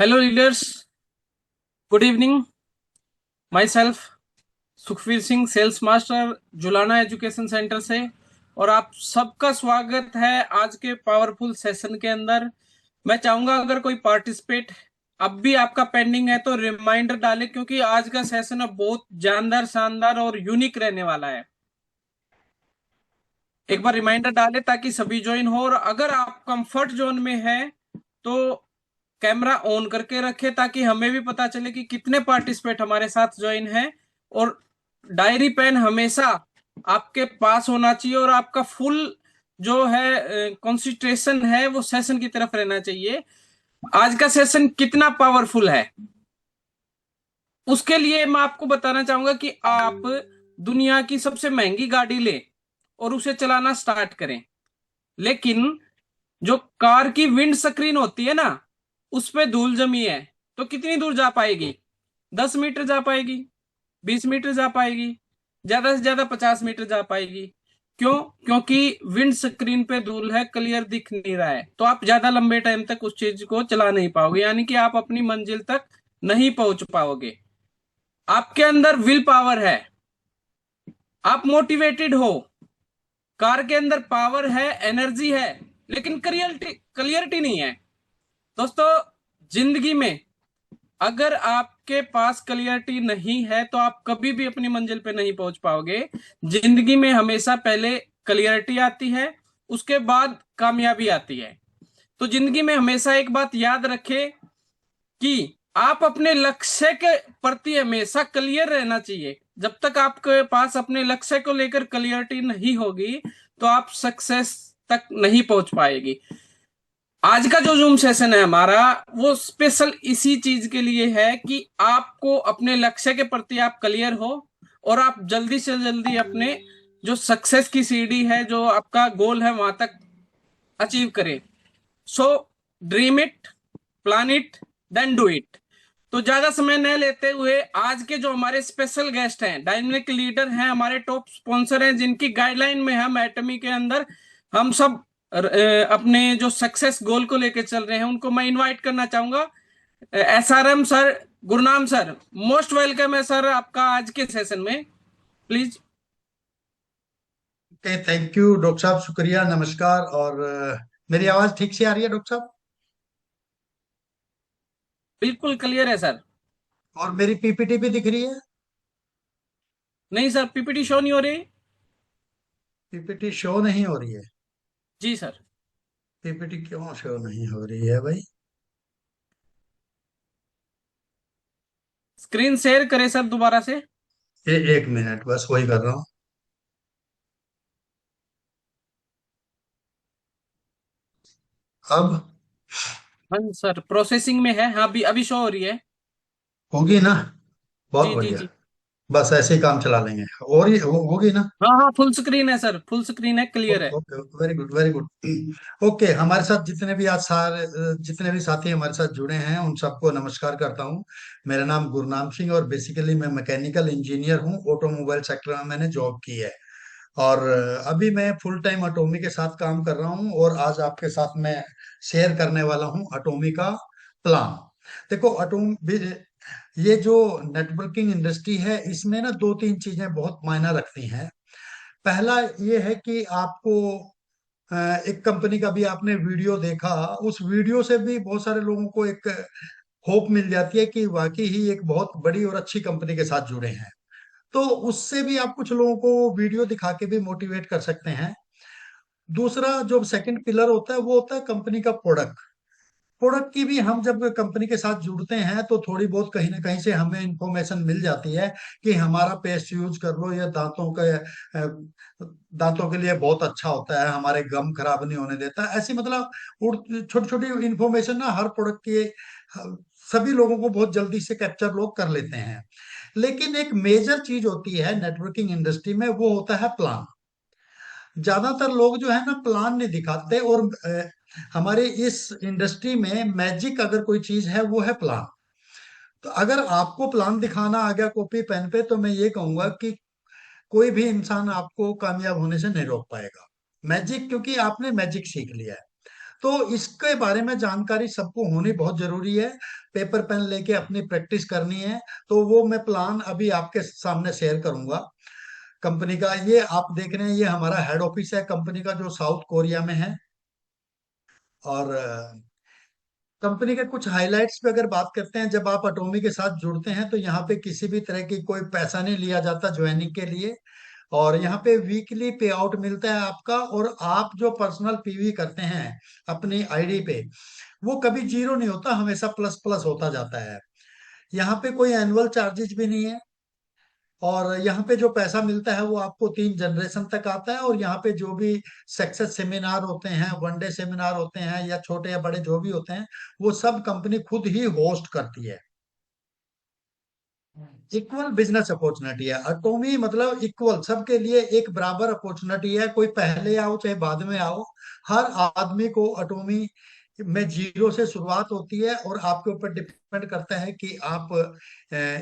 Hello leaders, good evening. Myself Sukhvir Singh, sales master, Julana education centre से। और आप सबका स्वागत है आज के पावरफुल सेशन के अंदर। मैं चाहूंगा अगर कोई पार्टिसिपेट अब भी आपका पेंडिंग है तो रिमाइंडर डालें, क्योंकि आज का सेशन अब बहुत जानदार, शानदार और यूनिक रहने वाला है। एक बार रिमाइंडर डालें ताकि सभी ज्वाइन हो। और अगर आप कंफर्ट जोन में हैं तो कैमरा ऑन करके रखें ताकि हमें भी पता चले कि कितने पार्टिसिपेट हमारे साथ ज्वाइन हैं। और डायरी पेन हमेशा आपके पास होना चाहिए और आपका फुल जो है कंसंट्रेशन है वो सेशन की तरफ रहना चाहिए। आज का सेशन कितना पावरफुल है उसके लिए मैं आपको बताना चाहूंगा कि आप दुनिया की सबसे महंगी गाड़ी ले और उसे चलाना स्टार्ट करें, लेकिन जो कार की विंड स्क्रीन होती है ना, उस पे धूल जमी है तो कितनी दूर जा पाएगी? 10 मीटर जा पाएगी, 20 मीटर जा पाएगी, ज्यादा से ज्यादा 50 मीटर जा पाएगी। क्यों? क्योंकि विंड स्क्रीन पे धूल है, क्लियर दिख नहीं रहा है, तो आप ज्यादा लंबे टाइम तक उस चीज को चला नहीं पाओगे, यानी कि आप अपनी मंजिल तक नहीं पहुंच पाओगे। आपके अंदर विल पावर है, आप मोटिवेटेड हो, कार के अंदर पावर है, एनर्जी है, लेकिन क्लियरिटी क्लियरिटी नहीं है। दोस्तों, जिंदगी में अगर आपके पास क्लियरिटी नहीं है तो आप कभी भी अपनी मंजिल पे नहीं पहुंच पाओगे। जिंदगी में हमेशा पहले क्लियरिटी आती है, उसके बाद कामयाबी आती है। तो जिंदगी में हमेशा एक बात याद रखें कि आप अपने लक्ष्य के प्रति हमेशा क्लियर रहना चाहिए। जब तक आपके पास अपने लक्ष्य को लेकर क्लियरिटी नहीं होगी तो आप सक्सेस तक नहीं पहुंच पाएगी। आज का जो जूम सेशन है हमारा, वो स्पेशल इसी चीज के लिए है कि आपको अपने लक्ष्य के प्रति आप क्लियर हो और आप जल्दी से जल्दी अपने जो सक्सेस की सीढ़ी है, जो आपका गोल है, वहां तक अचीव करें। So dream it, plan it, then do it. तो ज्यादा समय न लेते हुए आज के जो हमारे स्पेशल गेस्ट हैं, डायनेमिक लीडर हैं, हमारे टॉप स्पॉन्सर हैं, जिनकी गाइडलाइन में हम एटमी के अंदर हम सब अपने जो सक्सेस गोल को लेकर चल रहे हैं, उनको मैं इनवाइट करना चाहूंगा। SRM sir, Gurnam sir, most welcome है सर आपका आज के सेशन में। Please. Okay, thank you doctor साहब, शुक्रिया, नमस्कार। और मेरी आवाज ठीक से आ रही है डॉक्टर साहब? बिल्कुल क्लियर है सर। और मेरी पीपीटी भी दिख रही है? नहीं सर, पीपीटी शो नहीं हो रही। पीपीटी शो नहीं हो रही है? जी सर। पीपीटी क्यों शो नहीं हो रही है भाई? स्क्रीन शेयर करें सर दोबारा से। एक मिनट, बस वही कर रहा हूँ। अब हाँ सर, प्रोसेसिंग में है। हाँ, अभी अभी शो हो रही है। होगी ना? बहुत जी जी बढ़िया। जी। बस ऐसे ही काम चला लेंगे। और ये होगी ना? हाँ हाँ, फुल स्क्रीन है सर, फुल स्क्रीन है, क्लियर है। Okay, very good, very good. Okay, हमारे साथ जितने भी आज सारे जितने भी साथी हमारे साथ जुड़े हैं उन सबको नमस्कार करता हूँ। मेरा नाम गुरनाम सिंह और बेसिकली मैं मैकेनिकल इंजीनियर हूँ। ऑटोमोबाइल सेक्टर में मैंने जॉब की है। और अभी मैं फुल टाइम अटोमी के साथ काम कर रहा हूँ और आज आपके साथ मैं शेयर करने वाला हूँ अटोमी का प्लान। देखो, अटोम ये जो नेटवर्किंग इंडस्ट्री है इसमें ना दो तीन चीजें बहुत मायना रखती हैं। पहला ये है कि आपको अ, एक कंपनी का भी आपने वीडियो देखा, उस वीडियो से भी बहुत सारे लोगों को एक होप मिल जाती है कि वाकई ही एक बहुत बड़ी और अच्छी कंपनी के साथ जुड़े हैं। तो उससे भी आप कुछ लोगों को वीडियो दिखा के भी मोटिवेट कर सकते हैं। दूसरा जो सेकंड पिलर होता है वो होता है कंपनी का प्रोडक्ट। प्रोडक्ट की भी हम जब कंपनी के साथ जुड़ते हैं तो थोड़ी बहुत कहीं ना कहीं से हमें इंफॉर्मेशन मिल जाती है कि हमारा पेस्ट यूज कर लो, या दांतों के लिए बहुत अच्छा होता है, हमारे गम खराब नहीं होने देता। ऐसी मतलब छोटी छोटी इंफॉर्मेशन ना हर प्रोडक्ट के सभी लोगों को बहुत जल्दी से कैप्चर लोग कर लेते हैं। लेकिन एक मेजर चीज होती है नेटवर्किंग इंडस्ट्री में, वो होता है प्लान। ज्यादातर लोग जो है ना प्लान नहीं दिखाते। और हमारे इस इंडस्ट्री में मैजिक अगर कोई चीज है वो है प्लान। तो अगर आपको प्लान दिखाना आ गया कॉपी पेन पे तो मैं ये कहूंगा कि कोई भी इंसान आपको कामयाब होने से नहीं रोक पाएगा। मैजिक, क्योंकि आपने मैजिक सीख लिया है। तो इसके बारे में जानकारी सबको होनी बहुत जरूरी है। पेपर पेन लेके अपनी प्रैक्टिस करनी है। तो वो मैं प्लान अभी आपके सामने शेयर करूंगा। कंपनी का ये आप देख रहे हैं, ये हमारा हेड ऑफिस है कंपनी का, जो साउथ कोरिया में है। और कंपनी के कुछ हाइलाइट्स पे अगर बात करते हैं, जब आप अटोमी के साथ जुड़ते हैं तो यहाँ पे किसी भी तरह की कोई पैसा नहीं लिया जाता ज्वाइनिंग के लिए। और यहाँ पे वीकली पे आउट मिलता है आपका। और आप जो पर्सनल पीवी करते हैं अपनी आईडी पे, वो कभी जीरो नहीं होता, हमेशा प्लस प्लस होता जाता है। यहाँ पे कोई एनुअल चार्जेस भी नहीं है। और यहाँ पे जो पैसा मिलता है वो आपको 3 जनरेशन तक आता है। और यहाँ पे जो भी सक्सेस सेमिनार होते हैं, वनडे सेमिनार होते हैं, या छोटे या बड़े जो भी होते हैं, वो सब कंपनी खुद ही होस्ट करती है। इक्वल बिजनेस अपॉर्चुनिटी है अटोमी, मतलब इक्वल, सबके लिए एक बराबर अपॉर्चुनिटी है। कोई पहले आओ चाहे बाद में आओ, हर आदमी को अटोमी में जीरो से शुरुआत होती है। और आपके ऊपर डिपेंड करता है कि आप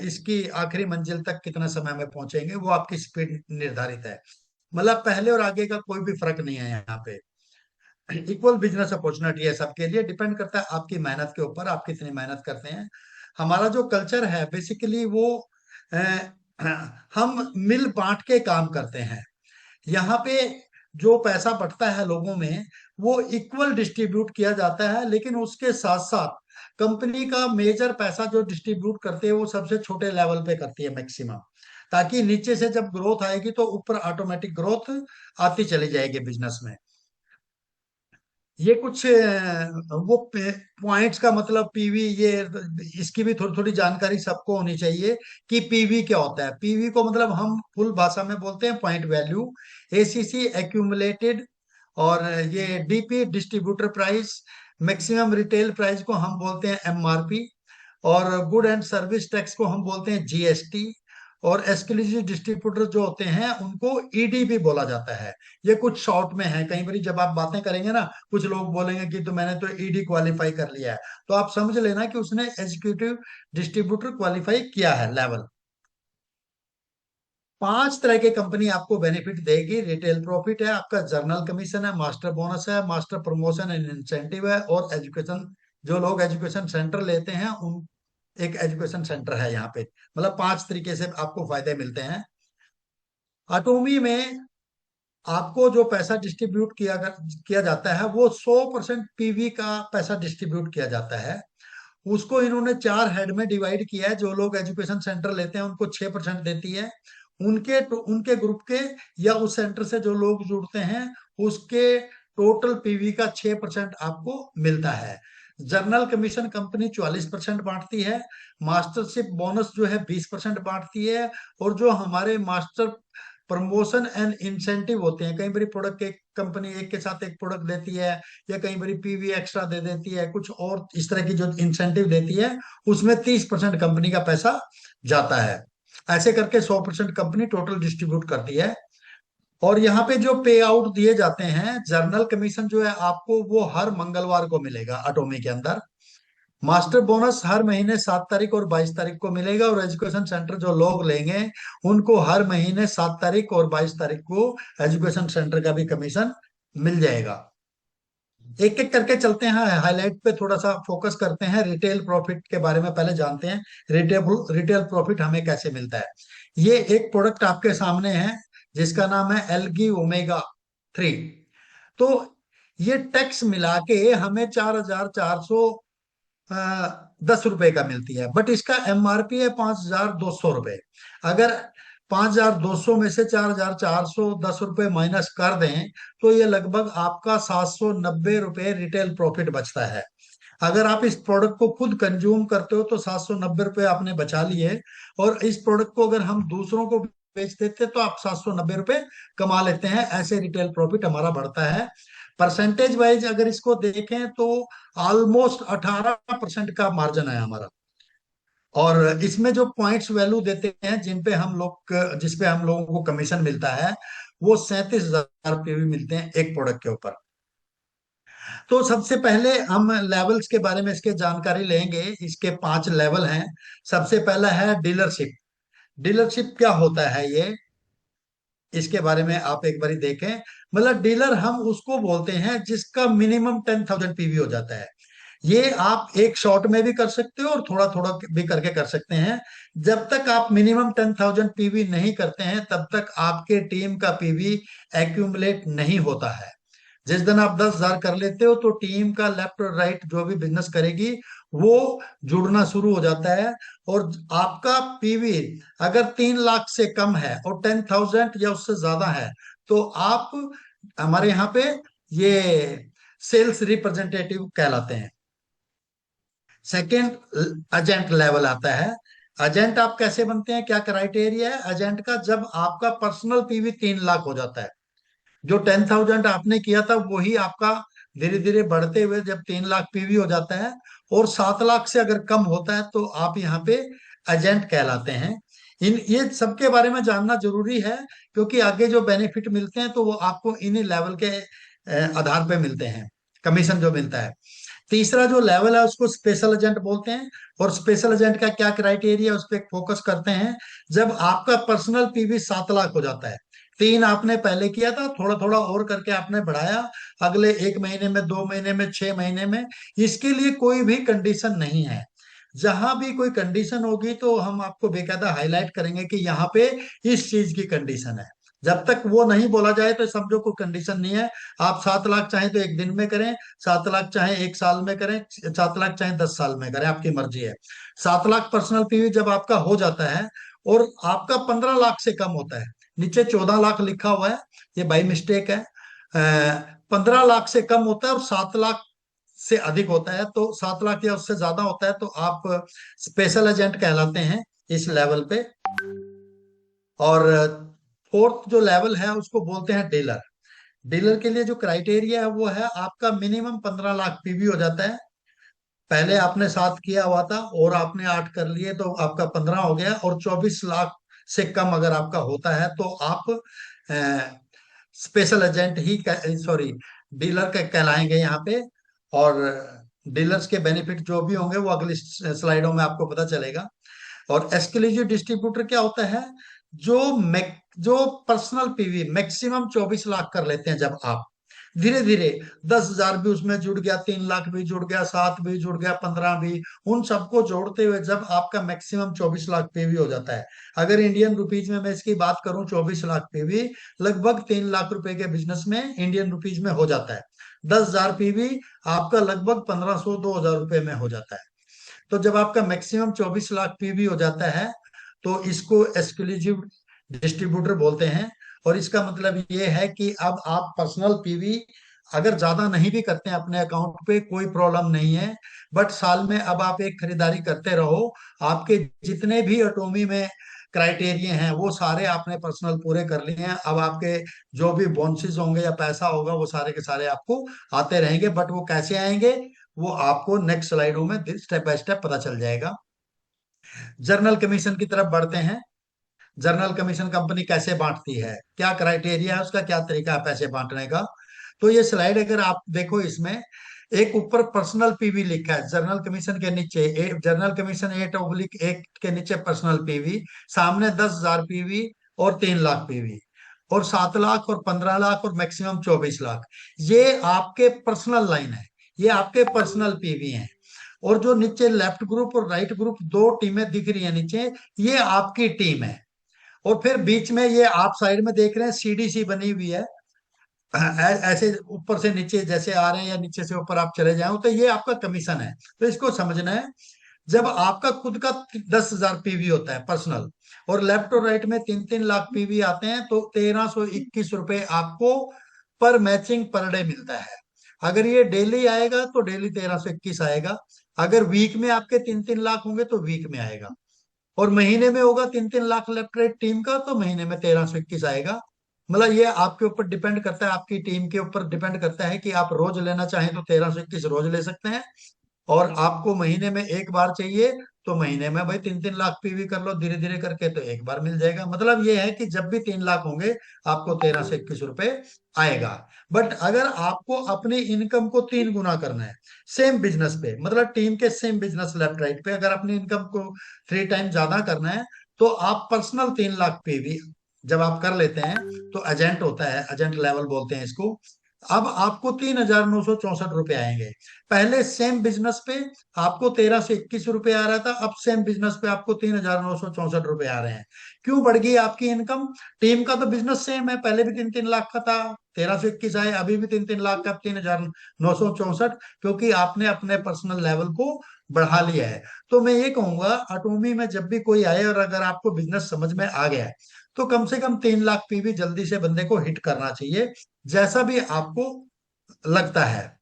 इसकी आखिरी मंजिल तक कितना समय में पहुंचेंगे, वो आपकी स्पीड निर्धारित है। मतलब पहले और आगे का कोई भी फर्क नहीं है यहाँ पे। इक्वल बिजनेस अपॉर्चुनिटी है सबके लिए, डिपेंड करता है आपकी मेहनत के ऊपर, आप कितनी मेहनत करते हैं। हमारा जो कल्चर है बेसिकली वो अ, हम मिल बांट के काम करते हैं। यहाँ पे जो पैसा बटता है लोगों में, वो इक्वल डिस्ट्रीब्यूट किया जाता है। लेकिन उसके साथ साथ कंपनी का मेजर पैसा जो डिस्ट्रीब्यूट करते हैं वो सबसे छोटे लेवल पे करती है मैक्सिमम, ताकि नीचे से जब ग्रोथ आएगी तो ऊपर ऑटोमेटिक ग्रोथ आती चली जाएगी बिजनेस में। ये कुछ वो पॉइंट्स का मतलब पीवी, ये इसकी भी थोड़ी थोड़ी जानकारी सबको होनी चाहिए कि पीवी क्या होता है। पीवी को मतलब हम फुल भाषा में बोलते हैं पॉइंट वैल्यू, एसीसी एक्यूमुलेटेड, और ये DP distributor price, maximum retail price को हम बोलते हैं एमआरपी, और गुड एंड सर्विस टैक्स को हम बोलते हैं जीएसटी, और एक्सक्लूसिव डिस्ट्रीब्यूटर जो होते हैं उनको ईडी भी बोला जाता है। ये कुछ शॉर्ट में है, कई बार जब आप बातें करेंगे ना, कुछ लोग बोलेंगे कि तो मैंने तो ईडी क्वालिफाई कर लिया है, तो आप समझ लेना कि उसने एग्जीक्यूटिव डिस्ट्रीब्यूटर क्वालिफाई किया है लेवल। 5 तरह की कंपनी आपको बेनिफिट देगी। रिटेल प्रॉफिट है आपका, जर्नल कमीशन है, मास्टर बोनस है, मास्टर प्रमोशन एंड इंसेंटिव है, और एजुकेशन, जो लोग एजुकेशन सेंटर लेते हैं उन, एक एजुकेशन सेंटर है यहाँ पे। मतलब 5 तरीके से आपको फायदे मिलते हैं। अटोमी में आपको जो पैसा डिस्ट्रीब्यूट किया जाता है वो 100% पीवी का पैसा डिस्ट्रीब्यूट किया जाता है। उसको इन्होंने 4 हेड में डिवाइड किया है। जो लोग एजुकेशन सेंटर लेते हैं उनको 6% देती है। उनके ग्रुप के या उस सेंटर से जो लोग जुड़ते हैं उसके टोटल पीवी का 6% आपको मिलता है। जर्नल कमीशन कंपनी 44% बांटती है। मास्टरशिप बोनस जो है 20% बांटती है। और जो हमारे मास्टर प्रमोशन एंड इंसेंटिव होते हैं, कई बार प्रोडक्ट के कंपनी एक के साथ एक प्रोडक्ट देती है, या कई बार पीवी एक्स्ट्रा दे देती है, कुछ और इस तरह की जो इंसेंटिव देती है, उसमें 30% कंपनी का पैसा जाता है। ऐसे करके 100% कंपनी टोटल डिस्ट्रीब्यूट करती है। और यहाँ पे जो पे आउट दिए जाते हैं, जर्नल कमीशन जो है आपको वो हर मंगलवार को मिलेगा अटोमी के अंदर। मास्टर बोनस हर महीने 7 तारीख और 22 तारीख को मिलेगा। और एजुकेशन सेंटर जो लोग लेंगे उनको हर महीने 7 तारीख और 22 तारीख को एजुकेशन सेंटर का भी कमीशन मिल जाएगा। एक एक करके चलते हैं, हाईलाइट पे थोड़ा सा फोकस करते हैं। रिटेल प्रॉफिट के बारे में पहले जानते हैं। रिटेल रिटेल प्रॉफिट हमें कैसे मिलता है। ये एक प्रोडक्ट आपके सामने है जिसका नाम है एलगी ओमेगा 3। तो ये टैक्स मिला के हमें 4,410 रुपए का मिलती है, बट इसका एमआरपी है 5,200 रुपए। अगर 5,200 में से 4,410 रुपए माइनस कर दें तो ये लगभग आपका 790 रुपए रिटेल प्रॉफिट बचता है। अगर आप इस प्रोडक्ट को खुद कंज्यूम करते हो तो 790 रुपए आपने बचा लिए। और इस प्रोडक्ट को अगर हम दूसरों को बेच देते तो आप 790 रुपए कमा लेते हैं। ऐसे रिटेल प्रॉफिट हमारा बढ़ता है। परसेंटेज वाइज अगर इसको देखें तो ऑलमोस्ट 18% का मार्जिन है हमारा। और इसमें जो पॉइंट्स वैल्यू देते हैं जिस पे हम लोगों को कमीशन मिलता है, वो 37,000 रुपये भी मिलते हैं एक प्रोडक्ट के ऊपर। तो सबसे पहले हम लेवल्स के बारे में इसके जानकारी लेंगे। इसके 5 लेवल हैं। सबसे पहला है डीलरशिप। डीलरशिप क्या होता है ये? इसके बारे में आप एक बारी देखें। मतलब डीलर हम उसको बोलते हैं जिसका मिनिमम 10,000 पीवी हो जाता है। ये आप एक शॉट में भी कर सकते हो और थोड़ा थोड़ा भी करके कर सकते हैं। जब तक आप मिनिमम 10,000 पीवी नहीं करते हैं तब तक आपके टीम का पीवी एक्यूमुलेट नहीं होता है। जिस दिन आप 10,000 कर लेते हो तो टीम का लेफ्ट और राइट जो भी बिजनेस करेगी वो जुड़ना शुरू हो जाता है। और आपका पीवी अगर 3 लाख से कम है और 10,000 या उससे ज्यादा है तो आप हमारे यहाँ पे ये सेल्स रिप्रेजेंटेटिव कहलाते हैं। सेकेंड एजेंट लेवल आता है। एजेंट आप कैसे बनते हैं, क्या क्राइटेरिया है एजेंट का? जब आपका पर्सनल पीवी 3 लाख हो जाता है, जो 10,000 आपने किया था वही आपका धीरे धीरे बढ़ते हुए जब 3 लाख पीवी हो जाता है और 7 लाख से अगर कम होता है तो आप यहाँ पे एजेंट कहलाते हैं। इन ये सबके बारे में जानना जरूरी है क्योंकि आगे जो बेनिफिट मिलते हैं तो वो आपको इन्हीं लेवल के आधार पे मिलते हैं, कमीशन जो मिलता है। तीसरा जो लेवल है उसको स्पेशल एजेंट बोलते हैं। और स्पेशल एजेंट का क्या क्राइटेरिया उस पर फोकस करते हैं। जब आपका पर्सनल पीवी 7 लाख हो जाता है, 3 आपने पहले किया था, थोड़ा थोड़ा और करके आपने बढ़ाया, अगले 1 महीने में, 2 महीने में, 6 महीने में, इसके लिए कोई भी कंडीशन नहीं है। जहां भी कोई कंडीशन होगी तो हम आपको बेकायदा हाईलाइट करेंगे कि यहाँ पे इस चीज की कंडीशन है। जब तक वो नहीं बोला जाए तो समझो कोई कंडीशन नहीं है। आप 7 लाख चाहे तो एक दिन में करें, 7 लाख चाहे एक साल में करें, 7 लाख चाहे 10 साल में करें, आपकी मर्जी है। 7 लाख पर्सनल पीवी जब आपका हो जाता है और आपका 15 लाख से कम होता है, नीचे 14 लाख लिखा हुआ है, ये बाई मिस्टेक है। 15 लाख से कम होता है और 7 लाख से अधिक होता है, तो 7 लाख या उससे ज्यादा होता है तो आप स्पेशल एजेंट कहलाते हैं इस लेवल पे। और फोर्थ जो लेवल है उसको बोलते हैं डीलर। डीलर के लिए जो क्राइटेरिया है वो है आपका मिनिमम 15 लाख पीवी हो जाता है। पहले आपने 7 किया हुआ था और आपने 8 कर लिए तो आपका 15 हो गया, और 24 लाख से कम अगर आपका होता है तो आप स्पेशल एजेंट ही, सॉरी, डीलर के कहलाएंगे यहाँ पे। और डीलर्स के बेनिफिट जो भी होंगे वो अगली स्लाइडों में आपको पता चलेगा। और एक्सक्लूसिव डिस्ट्रीब्यूटर क्या होता है? जो पर्सनल पीवी मैक्सिमम 24 लाख कर लेते हैं, जब आप धीरे धीरे 10,000 भी उसमें जुड़ गया, 3 लाख भी जुड़ गया, 7 भी जुड़ गया, 15 भी, उन सबको जोड़ते हुए जब आपका मैक्सिमम 24 लाख पीवी हो जाता है। अगर इंडियन रुपीज में मैं इसकी बात करूं, 24 लाख पीवी लगभग 3 लाख रुपए के बिजनेस में इंडियन रुपीज में हो जाता है। 10,000 पीवी आपका लगभग 1,500 2,000 रुपए में हो जाता है। तो जब आपका मैक्सिमम 24 लाख पीवी हो जाता है तो इसको एक्सक्लूसिव डिस्ट्रीब्यूटर बोलते हैं। और इसका मतलब ये है कि अब आप पर्सनल पीवी अगर ज्यादा नहीं भी करते हैं अपने अकाउंट पे कोई प्रॉब्लम नहीं है, बट साल में अब आप एक खरीदारी करते रहो, आपके जितने भी ऑटोमी में क्राइटेरिया हैं वो सारे आपने पर्सनल पूरे कर लिए हैं। अब आपके जो भी बोनसेस होंगे या पैसा होगा वो सारे के सारे आपको आते रहेंगे, बट वो कैसे आएंगे वो आपको नेक्स्ट स्लाइडों में स्टेप बाय स्टेप पता चल जाएगा। जर्नल कमीशन की तरफ बढ़ते हैं। जर्नल कमीशन कंपनी कैसे बांटती है, क्या क्राइटेरिया है उसका, क्या तरीका है पैसे बांटने का? तो ये स्लाइड अगर आप देखो, इसमें एक ऊपर पर्सनल पीवी लिखा है, जर्नल कमीशन के नीचे जर्नल कमीशन 8/8 के नीचे पर्सनल पीवी, सामने 10,000 पीवी और 3 लाख पीवी, और 7 लाख और 15 लाख और मैक्सिमम 24 लाख। ये आपके पर्सनल लाइन है, ये आपके पर्सनल पीवी हैं। और जो नीचे लेफ्ट ग्रुप और राइट ग्रुप दो टीमें दिख रही है नीचे, ये आपकी टीम है। और फिर बीच में ये आप साइड में देख रहे हैं सीडीसी बनी हुई है। ऐसे ऊपर से नीचे जैसे आ रहे हैं या नीचे से ऊपर आप चले जाओ तो ये आपका कमीशन है। तो इसको समझना है। जब आपका खुद का 10,000 पीवी होता है पर्सनल और लेफ्ट और राइट में 3-3 लाख पीवी आते हैं तो 1,321 रुपए आपको पर मैचिंग पर डे मिलता है। अगर ये डेली आएगा तो डेली 1,321 आएगा। अगर वीक में आपके 3-3 लाख होंगे तो वीक में आएगा। और महीने में होगा 3-3 लाख लेफ्ट राइट टीम का तो महीने में 1,321 आएगा। मतलब ये आपके ऊपर डिपेंड करता है, आपकी टीम के ऊपर डिपेंड करता है कि आप रोज लेना चाहें तो 1,321 रोज ले सकते हैं, और आपको महीने में एक बार चाहिए तो महीने में भाई 3-3 लाख पीवी कर लो धीरे धीरे करके तो एक बार मिल जाएगा। मतलब ये है कि जब भी 3 लाख होंगे आपको 1,321 रुपए आएगा। बट अगर आपको अपनी इनकम को 3 गुना करना है सेम बिजनेस पे, मतलब टीम के सेम बिजनेस लेफ्ट राइट पे अगर अपनी इनकम को 3 टाइम ज्यादा करना है तो आप पर्सनल 3 लाख पीवी जब आप कर लेते हैं तो एजेंट होता है, एजेंट लेवल बोलते हैं इसको। अब आपको 3,964 रुपये आएंगे। पहले सेम बिजनेस पे आपको 1,321 रुपये आ रहा था, अब सेम बिजनेस पे आपको 3,964 रुपये आ रहे हैं। क्यों बढ़ गई आपकी इनकम? टीम का तो बिजनेस सेम है, पहले भी 3-3 लाख का था, 1,321 आए, अभी भी 3-3 लाख का, 3,964, क्योंकि आपने अपने पर्सनल लेवल को बढ़ा लिया है। तो मैं ये कहूंगा, अटोमी में जब भी कोई आए और अगर आपको बिजनेस समझ में आ गया है, तो कम से कम 3 लाख पीवी जल्दी से बंदे को हिट करना चाहिए, जैसा भी आपको लगता है,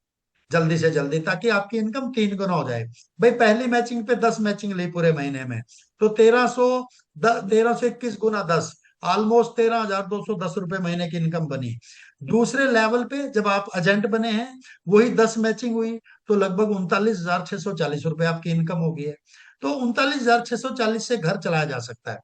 जल्दी से जल्दी, ताकि आपकी इनकम 3 गुना हो जाए। भाई पहली मैचिंग पे 10 मैचिंग ली पूरे महीने में, तो 1321 गुना 10, ऑलमोस्ट 13,210 रुपये महीने की इनकम बनी। दूसरे लेवल पे जब आप एजेंट बने हैं, वही 10 मैचिंग हुई, तो लगभग 39,640 रुपये आपकी इनकम हो गई है। तो 39,640 से घर चलाया जा सकता है।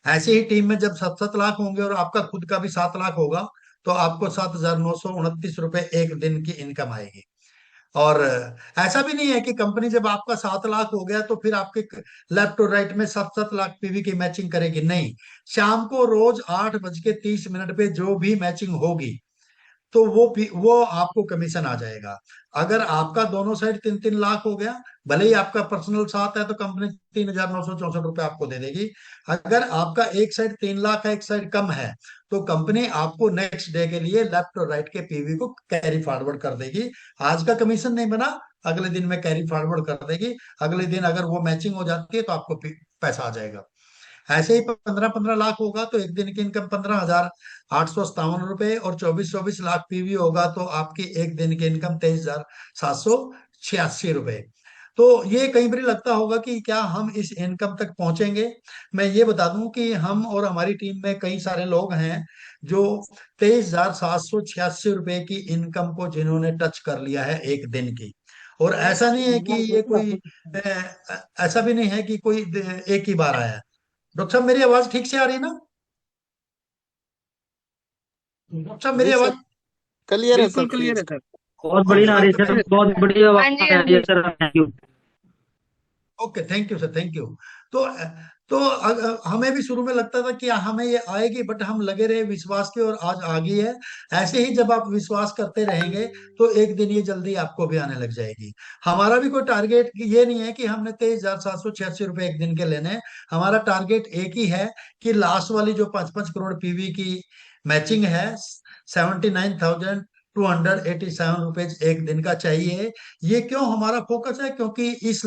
ऐसे ही टीम में जब 7-7 लाख होंगे और आपका खुद का भी 7 लाख होगा, तो आपको 7,929 रुपये एक दिन की इनकम आएगी। और ऐसा भी नहीं है कि कंपनी जब आपका 7 लाख हो गया तो फिर आपके लेफ्ट और राइट में 7-7 लाख पीवी की मैचिंग करेगी, नहीं। शाम को रोज 8:30 पे जो भी मैचिंग होगी, तो वो आपको कमीशन आ जाएगा। अगर आपका दोनों साइड 3-3 लाख हो गया, भले ही आपका पर्सनल 7 है, तो कंपनी 3,964 रुपये आपको दे देगी। अगर आपका एक साइड 3 लाख है, एक साइड कम है, तो कंपनी आपको नेक्स्ट डे के लिए लेफ्ट और राइट के पीवी को कैरी फॉरवर्ड कर देगी। आज का कमीशन नहीं बना, अगले दिन में कैरी फॉरवर्ड कर देगी। अगले दिन अगर वो मैचिंग हो जाती है तो आपको पैसा आ जाएगा। ऐसे ही 15-15 लाख होगा तो एक दिन की इनकम 15,857 रुपये, और 24-24 लाख पीवी होगा तो आपकी एक दिन की इनकम 23,786 रुपये। तो ये कई बार लगता होगा कि क्या हम इस इनकम तक पहुंचेंगे। मैं ये बता दूं कि हम और हमारी टीम में कई सारे लोग हैं जो 23,786 रुपये की इनकम को जिन्होंने टच कर लिया है एक दिन की। और ऐसा नहीं है कि ये कोई ऐसा भी नहीं है कि कोई एक ही बार आया है। डॉक्टर साहब मेरी आवाज ठीक से आ रही है ना? डॉक्टर साहब मेरी जी आवाज? सर, क्लियर है सर, बिल्कुल क्लियर क्लियर। है सर। बहुत ओके बढ़िया आ रही ओके है सर, बहुत बढ़िया हाँ आवाज जी, आ हाँ रही है जी। Sir, thank you. Okay, thank you sir, thank you. तो हमें भी शुरू में लगता था कि हमें ये आएगी, बट हम लगे रहे विश्वास के, और आज आ गई है। ऐसे ही जब आप विश्वास करते रहेंगे, तो एक दिन ये जल्दी आपको भी आने लग जाएगी। हमारा भी कोई टारगेट ये नहीं है कि हमने 23,786 रुपये एक दिन के लेने हैं। हमारा टारगेट एक ही है कि लास्ट वाली जो 5-5 करोड़ पीवी की मैचिंग है, 79,287 रुपीज एक दिन का चाहिए। ये क्यों हमारा फोकस है? क्योंकि इस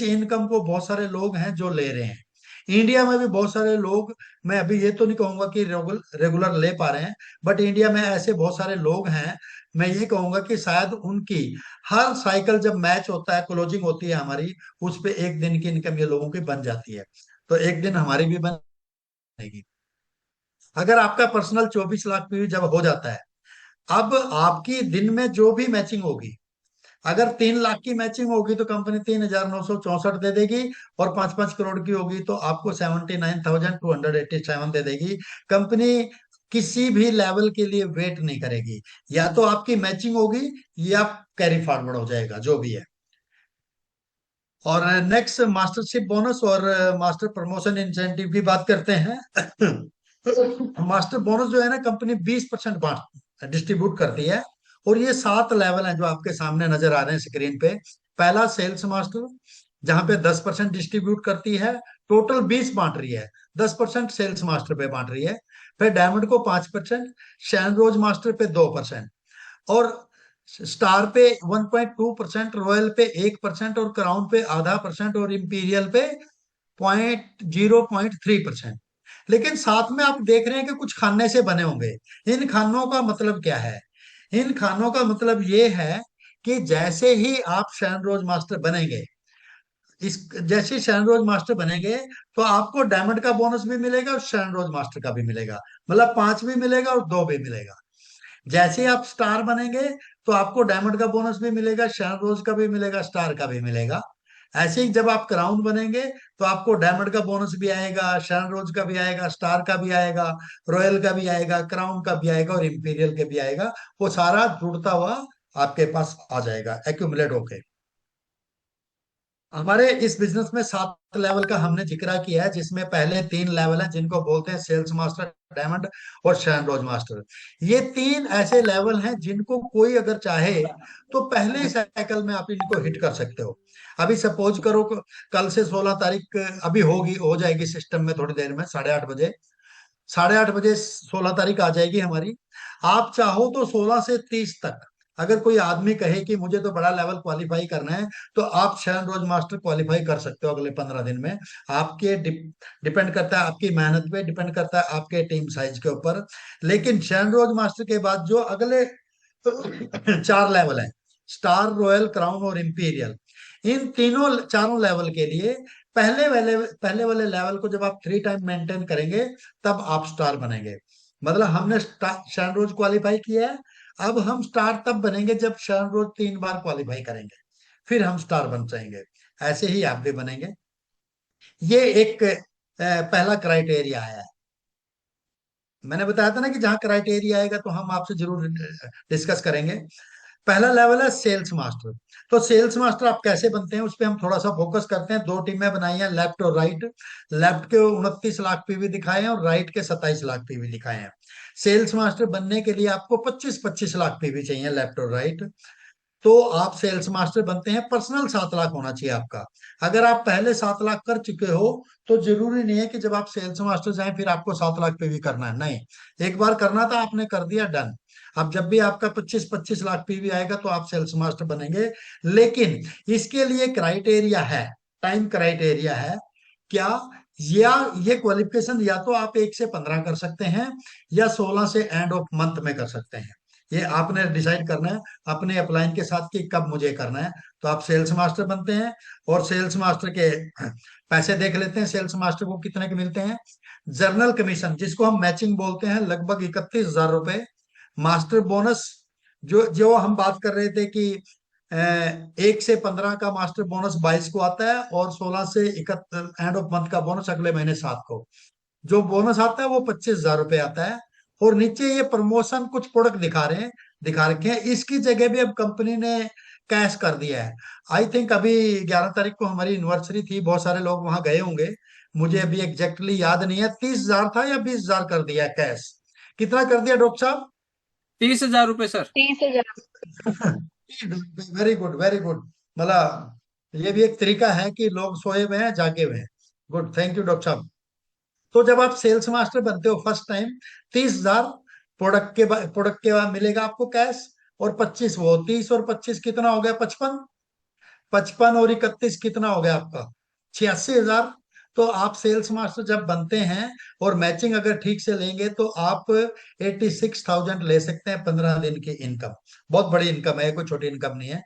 इनकम को बहुत सारे लोग हैं जो ले रहे हैं। इंडिया में भी बहुत सारे लोग, मैं अभी ये तो नहीं कहूंगा कि रेगुलर ले पा रहे हैं, बट इंडिया में ऐसे बहुत सारे लोग हैं। मैं ये कहूंगा कि शायद उनकी हर साइकिल जब मैच होता है, क्लोजिंग होती है हमारी, उस पे एक दिन की इनकम ये लोगों की बन जाती है। तो एक दिन हमारी भी बनेगी। अगर आपका पर्सनल 24 लाख पीवी जब हो जाता है, अब आपकी दिन में जो भी मैचिंग होगी, अगर 3 लाख की मैचिंग होगी तो कंपनी 3,964 दे देगी, और 5-5 करोड़ की होगी तो आपको 79,287 दे देगी। कंपनी किसी भी लेवल के लिए वेट नहीं करेगी, या तो आपकी मैचिंग होगी या कैरी फॉरवर्ड हो जाएगा, जो भी है। और नेक्स्ट मास्टरशिप बोनस और मास्टर प्रमोशन इंसेंटिव की बात करते हैं। मास्टर बोनस जो है ना, कंपनी 20% बांट डिस्ट्रीब्यूट करती है, और ये 7 लेवल हैं जो आपके सामने नजर आ रहे हैं स्क्रीन पे। पहला सेल्स मास्टर, जहां पे 10% डिस्ट्रीब्यूट करती है, टोटल 20 बांट रही है, 10% सेल्स मास्टर पे बांट रही है। फिर डायमंड को 5%, शैनरोज मास्टर पे 2%, और स्टार पे 1.2%, रॉयल पे 1%, और क्राउन पे ½ % और इंपीरियल पे 0.3%। लेकिन साथ में आप देख रहे हैं कि कुछ खाने से बने होंगे। इन खानों का मतलब क्या है? इन खानों का मतलब ये है कि जैसे ही आप शैनरोज मास्टर बनेंगे, इस जैसे शैनरोज मास्टर बनेंगे, तो आपको डायमंड का बोनस भी मिलेगा और शैनरोज मास्टर का भी मिलेगा। मतलब 5 भी मिलेगा और 2 भी मिलेगा। जैसे ही आप स्टार बनेंगे, तो आपको डायमंड का बोनस भी मिलेगा, शान रोज का भी मिलेगा, स्टार का भी मिलेगा। ऐसे ही जब आप क्राउन बनेंगे, तो आपको डायमंड का बोनस भी आएगा, शान रोज का भी आएगा, स्टार का भी आएगा, रॉयल का भी आएगा, क्राउन का भी आएगा, और इंपीरियल के भी आएगा। वो सारा जुड़ता हुआ आपके पास आ जाएगा, एक्यूमुलेट होके। हमारे इस बिजनेस में 7 लेवल का हमने जिक्र किया है, जिसमें पहले 3 लेवल हैं जिनको बोलते हैं सेल्स मास्टर, डायमंड और शैनरोज मास्टर। ये 3 ऐसे लेवल हैं जिनको कोई अगर चाहे तो पहले ही साइकिल में आप इनको हिट कर सकते हो। अभी सपोज करो कल से 16 तारीख अभी होगी, हो जाएगी सिस्टम में थोड़ी देर में, 8:30 बजे, 8:30 बजे 16 तारीख आ जाएगी हमारी। आप चाहो तो 16 से 30 तक अगर कोई आदमी कहे कि मुझे तो बड़ा लेवल क्वालिफाई करना है, तो आप शरण रोज मास्टर क्वालिफाई कर सकते हो अगले 15 दिन में। आपके डिपेंड करता है, आपकी मेहनत पे डिपेंड करता है, आपके टीम साइज के ऊपर। लेकिन शरण रोज मास्टर के बाद जो अगले 4 लेवल है, स्टार, रॉयल, क्राउन और इंपीरियल, इन तीनों चारों लेवल के लिए पहले वाले लेवल को जब आप 3 टाइम मेंटेन करेंगे तब आप स्टार बनेंगे। मतलब हमने शरण रोज क्वालिफाई किया है, अब हम स्टार तब बनेंगे जब शरण रोज 3 बार क्वालिफाई करेंगे, फिर हम स्टार बन जाएंगे। ऐसे ही आप भी बनेंगे। ये एक पहला क्राइटेरिया है। मैंने बताया था ना कि जहाँ क्राइटेरिया आएगा तो हम आपसे जरूर डिस्कस करेंगे। पहला लेवल है सेल्स मास्टर। तो सेल्स मास्टर आप कैसे बनते हैं उस पर हम थोड़ा सा फोकस करते हैं। 2 टीमें बनाई हैं, लेफ्ट और राइट। लेफ्ट के 29 लाख पीवी दिखाए हैं और राइट के 27 लाख पीवी दिखाए हैं। सेल्स मास्टर बनने के लिए आपको 25-25 लाख पीवी चाहिए, लेफ्ट और राइट। तो आप सेल्स मास्टर बनते हैं, पर्सनल 7 लाख होना चाहिए आपका। अगर आप पहले 7 लाख कर चुके हो तो जरूरी नहीं है कि जब आप सेल्स मास्टर जाएं फिर आपको 7 लाख पे भी करना है, नहीं। एक बार करना था, आपने कर दिया, डन। अब जब भी आपका 25-25 लाख पीवी आएगा तो आप सेल्स मास्टर बनेंगे। लेकिन इसके लिए क्राइटेरिया है, टाइम क्राइटेरिया है क्या, या ये क्वालिफिकेशन या तो आप 1 से 15 कर सकते हैं या 16 से एंड ऑफ मंथ में कर सकते हैं। ये आपने डिसाइड करना है अपने अपलाइन के साथ कि कब मुझे करना है। तो आप सेल्स मास्टर बनते हैं और सेल्स मास्टर के पैसे देख लेते हैं, सेल्स मास्टर को कितने के मिलते हैं। जर्नल कमीशन जिसको हम मैचिंग बोलते हैं, लगभग 31,000 रुपए। मास्टर बोनस जो जो हम बात कर रहे थे कि 1 से 15 का मास्टर बोनस 22 को आता है और 16 से 31 एंड ऑफ मंथ का बोनस अगले महीने 7 को। जो बोनस आता है वो 25,000 रुपये आता है। और नीचे ये प्रमोशन कुछ प्रोडक्ट दिखा रखे हैं, इसकी जगह भी अब कंपनी ने कैश कर दिया है। आई थिंक अभी 11 तारीख को हमारी एनिवर्सरी थी, बहुत सारे लोग वहां गए होंगे। मुझे अभी एग्जैक्टली याद नहीं है, 30,000 था या 20,000 कर दिया है कैश। कितना कर दिया डॉक्टर साहब? 30,000 रुपये sir. 30,000। Very good, very good. मतलब ये भी एक तरीका है कि लोग सोए हुए हैं, जागे हुए हैं। गुड, थैंक यू डॉक्टर साहब। तो जब आप सेल्स मास्टर बनते हो फर्स्ट टाइम, 30,000 प्रोडक्ट के बाद मिलेगा आपको कैश। और 25, वो 30 और 25 कितना हो गया, 55। 55 और 31 कितना हो गया आपका, 86,000। तो आप सेल्स मास्टर जब बनते हैं और मैचिंग अगर ठीक से लेंगे तो आप 86,000 ले सकते हैं 15 दिन की इनकम। बहुत बड़ी इनकम है, कोई छोटी इनकम नहीं है।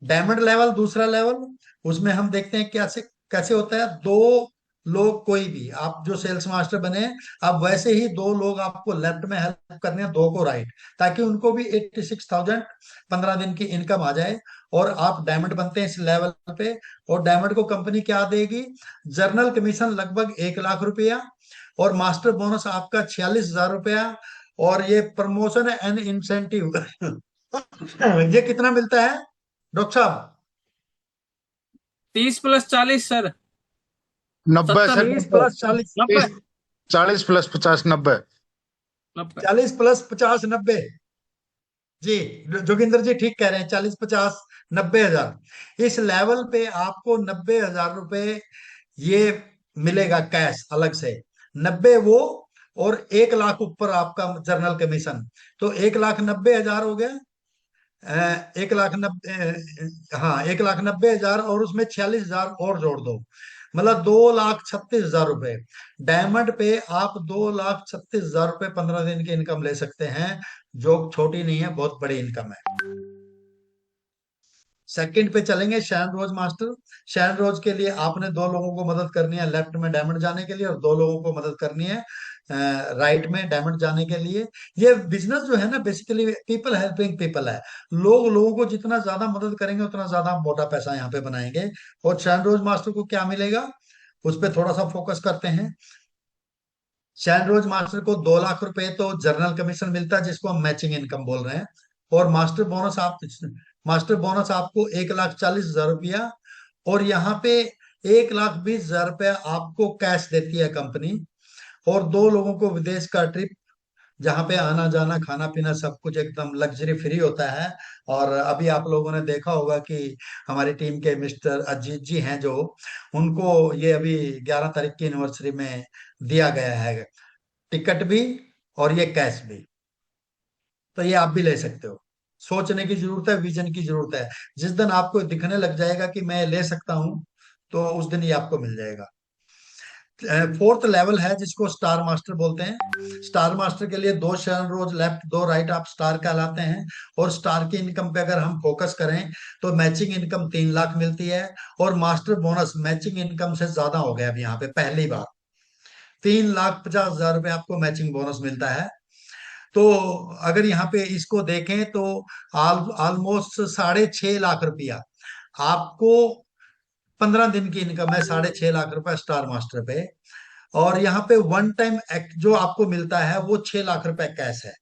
डायमंड लेवल, दूसरा लेवल, उसमें हम देखते हैं कैसे कैसे होता है। 2 लोग, कोई भी आप जो सेल्स मास्टर बने, अब वैसे ही 2 लोग आपको लेफ्ट में हेल्प करने हैं, 2 को राइट, ताकि उनको भी 86,000 15 दिन की इनकम आ जाए। और आप डायमंड बनते हैं इस लेवल पे। और डायमंड को कंपनी क्या देगी, जर्नल कमीशन लगभग 1 लाख रुपया, और मास्टर बोनस आपका 46,000 रुपया। और ये प्रमोशन एंड इंसेंटिव ये कितना मिलता है डॉक्टर साहब? 30 + 40 सर। 90 70। सर, 30 + 40, 90। 40 + 50 90। 90। 40 + 50 90। जी, जोगिंदर जी ठीक कह रहे हैं, 40, 50, 90 हजार। इस लेवल पे आपको 90,000 रुपए ये मिलेगा कैश अलग से। 90 वो, और 1 लाख ऊपर आपका जर्नल कमीशन। तो 1,90,000 हो गया। 1,90,000, हाँ, 1,90,000 और उसमें 46,000 और जोड़ दो, मतलब 2,36,000 रुपए। डायमंड पे आप 2,36,000 रुपए 15 दिन की इनकम ले सकते हैं, जो छोटी नहीं है, बहुत बड़ी इनकम है। सेकंड पे चलेंगे, शैन रोज मास्टर। शैन रोज के लिए आपने 2 लोगों को मदद करनी है लेफ्ट में डायमंड जाने के लिए, और 2 लोगों को मदद करनी है राइट में डायमंड जाने के लिए। ये बिजनेस जो है ना, बेसिकली पीपल हेल्पिंग पीपल है। लोग लोगों को जितना ज्यादा मदद करेंगे उतना ज्यादा मोटा पैसा यहाँ पे बनाएंगे। और शैन रोज मास्टर को क्या मिलेगा उस पर थोड़ा सा फोकस करते हैं। शैन रोज मास्टर को 2 लाख रुपए तो जर्नल कमीशन मिलता है, जिसको हम मैचिंग इनकम बोल रहे हैं। और मास्टर बोनस आपको 1,40,000 रुपया और यहाँ पे 1,20,000 रुपया आपको कैश देती है कंपनी, और 2 लोगों को विदेश का ट्रिप, जहाँ पे आना जाना खाना पीना सब कुछ एकदम लग्जरी फ्री होता है। और अभी आप लोगों ने देखा होगा कि हमारी टीम के मिस्टर अजीत जी हैं जो, उनको ये अभी 11 तारीख की एनिवर्सरी में दिया गया है टिकट भी और ये कैश भी। तो ये आप भी ले सकते हो। सोचने की जरूरत है, विजन की जरूरत है। जिस दिन आपको दिखने लग जाएगा कि मैं ले सकता हूँ, तो उस दिन ये आपको मिल जाएगा। फोर्थ लेवल है जिसको स्टार मास्टर बोलते हैं। स्टार मास्टर के लिए 2 शरण रोज लेफ्ट 2 राइट आप स्टार कहलाते हैं। और स्टार की इनकम पे अगर हम फोकस करें तो मैचिंग इनकम 3 लाख मिलती है, और मास्टर बोनस मैचिंग इनकम से ज्यादा हो गया। अब यहाँ पे पहली बार 3,50,000 रुपये आपको मैचिंग बोनस मिलता है। तो अगर यहाँ पे इसको देखें तो ऑलमोस्ट 6.5 लाख रुपया आपको 15 दिन की इनकम है। 6.5 लाख रुपया स्टार मास्टर पे। और यहाँ पे वन टाइम जो आपको मिलता है वो 6 लाख रुपए कैश है।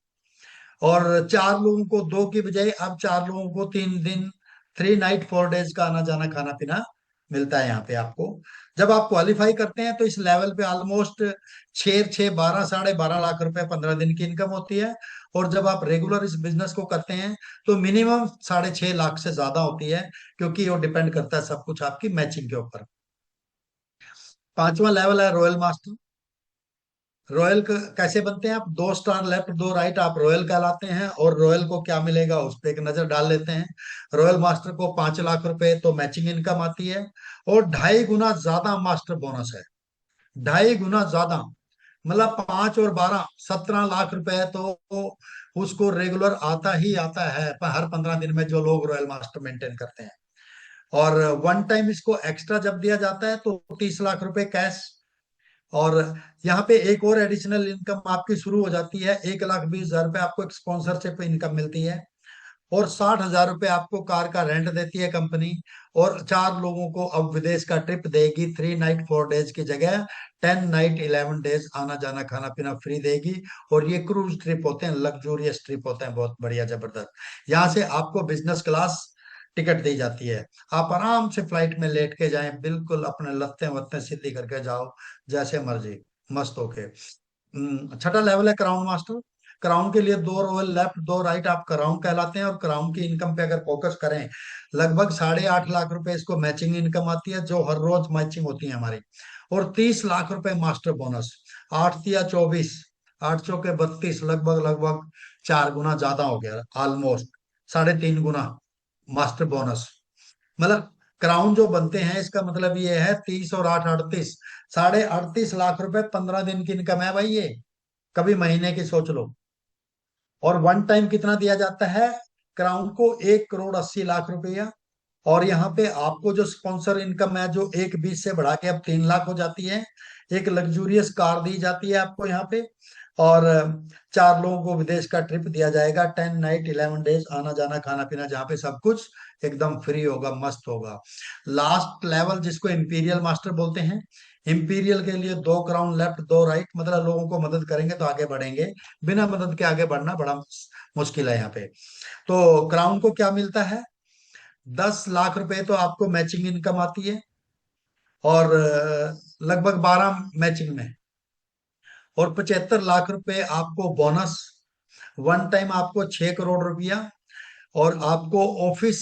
और 4 लोगों को 2 की बजाय अब 4 लोगों को 3 दिन 3 नाइट 4 डेज का आना जाना खाना पीना मिलता है यहाँ पे आपको। जब आप क्वालिफाई करते हैं तो इस लेवल पे ऑलमोस्ट 6 6 12 12.5 लाख रुपए 15 दिन की इनकम होती है। और जब आप रेगुलर इस बिजनेस को करते हैं तो मिनिमम 6.5 लाख से ज्यादा होती है, क्योंकि वो डिपेंड करता है सब कुछ आपकी मैचिंग के ऊपर। पांचवा लेवल है रॉयल मास्टर। रॉयल कैसे बनते हैं? आप 2 स्टार लेफ्ट 2 राइट आप रॉयल कहलाते हैं। और रॉयल को क्या मिलेगा उस पर एक नजर डाल लेते हैं। रॉयल मास्टर को 5 लाख रुपए तो मैचिंग इनकम आती है, और 2.5 गुना ज्यादा मास्टर बोनस है। 2.5 गुना ज्यादा, मतलब 5 और 12 17 लाख रुपए तो उसको रेगुलर आता ही आता है हर 15 दिन में, जो लोग रॉयल मास्टर मेंटेन करते हैं। और वन टाइम इसको एक्स्ट्रा जब दिया जाता है तो 30 लाख रुपए कैश। और यहाँ पे एक और एडिशनल इनकम आपकी शुरू हो जाती है। 1,20,000 रुपये आपको एक स्पॉन्सरशिप इनकम मिलती है। और 60,000 रुपये आपको कार का रेंट देती है कंपनी। और 4 लोगों को अब विदेश का ट्रिप देगी। 3 नाइट 4 डेज की जगह 10 नाइट 11 डेज आना जाना खाना पीना फ्री देगी। और ये क्रूज ट्रिप होते हैं, लग्जूरियस ट्रिप होते हैं, बहुत बढ़िया जबरदस्त। यहाँ से आपको बिजनेस क्लास टिकट दी जाती है। आप आराम से फ्लाइट में लेट के जाएं, बिल्कुल अपने लत्ते वत्ते सीधी करके जाओ, जैसे मर्जी मस्त होके। छठा लेवल है क्राउन मास्टर। क्राउन के लिए 2 रॉयल लेफ्ट 2 राइट आप क्राउन कहलाते हैं। और क्राउन की इनकम पे अगर फोकस करें, लगभग 8.5 लाख रुपए इसको मैचिंग इनकम आती है, जो हर रोज मैचिंग होती है हमारी। और 30 लाख रुपए मास्टर बोनस। 8 या 24, 8 चौके 32, लगभग लगभग 4 गुना ज्यादा हो गया, ऑलमोस्ट 3.5 गुना मास्टर बोनस। मतलब क्राउन जो बनते हैं इसका मतलब ये है 30 और 8 38, 38.5 लाख रुपए 15 दिन की इनकम है भाई ये। कभी महीने की सोच लो। और वन टाइम कितना दिया जाता है क्राउन को? 1,80,00,000 रुपया। और यहाँ पे आपको जो स्पॉन्सर इनकम है जो 1,20 से बढ़ा के अब 3 लाख हो जाती है। एक लग्जूरियस कार दी जाती है आपको यहाँ पे। और 4 लोगों को विदेश का ट्रिप दिया जाएगा। 10 नाइट 11 डेज आना जाना खाना पीना, जहाँ पे सब कुछ एकदम फ्री होगा, मस्त होगा। लास्ट लेवल जिसको इंपीरियल मास्टर बोलते हैं। इंपीरियल के लिए 2 क्राउन लेफ्ट 2 राइट, मतलब लोगों को मदद करेंगे तो आगे बढ़ेंगे, बिना मदद के आगे बढ़ना बड़ा मुश्किल है यहाँ पे। तो क्राउन को क्या मिलता है? 10 लाख रुपए तो आपको मैचिंग इनकम आती है, और लगभग 12 मैचिंग में। और 75 लाख रुपए आपको बोनस। वन टाइम आपको 6 करोड़ रुपया। और आपको ऑफिस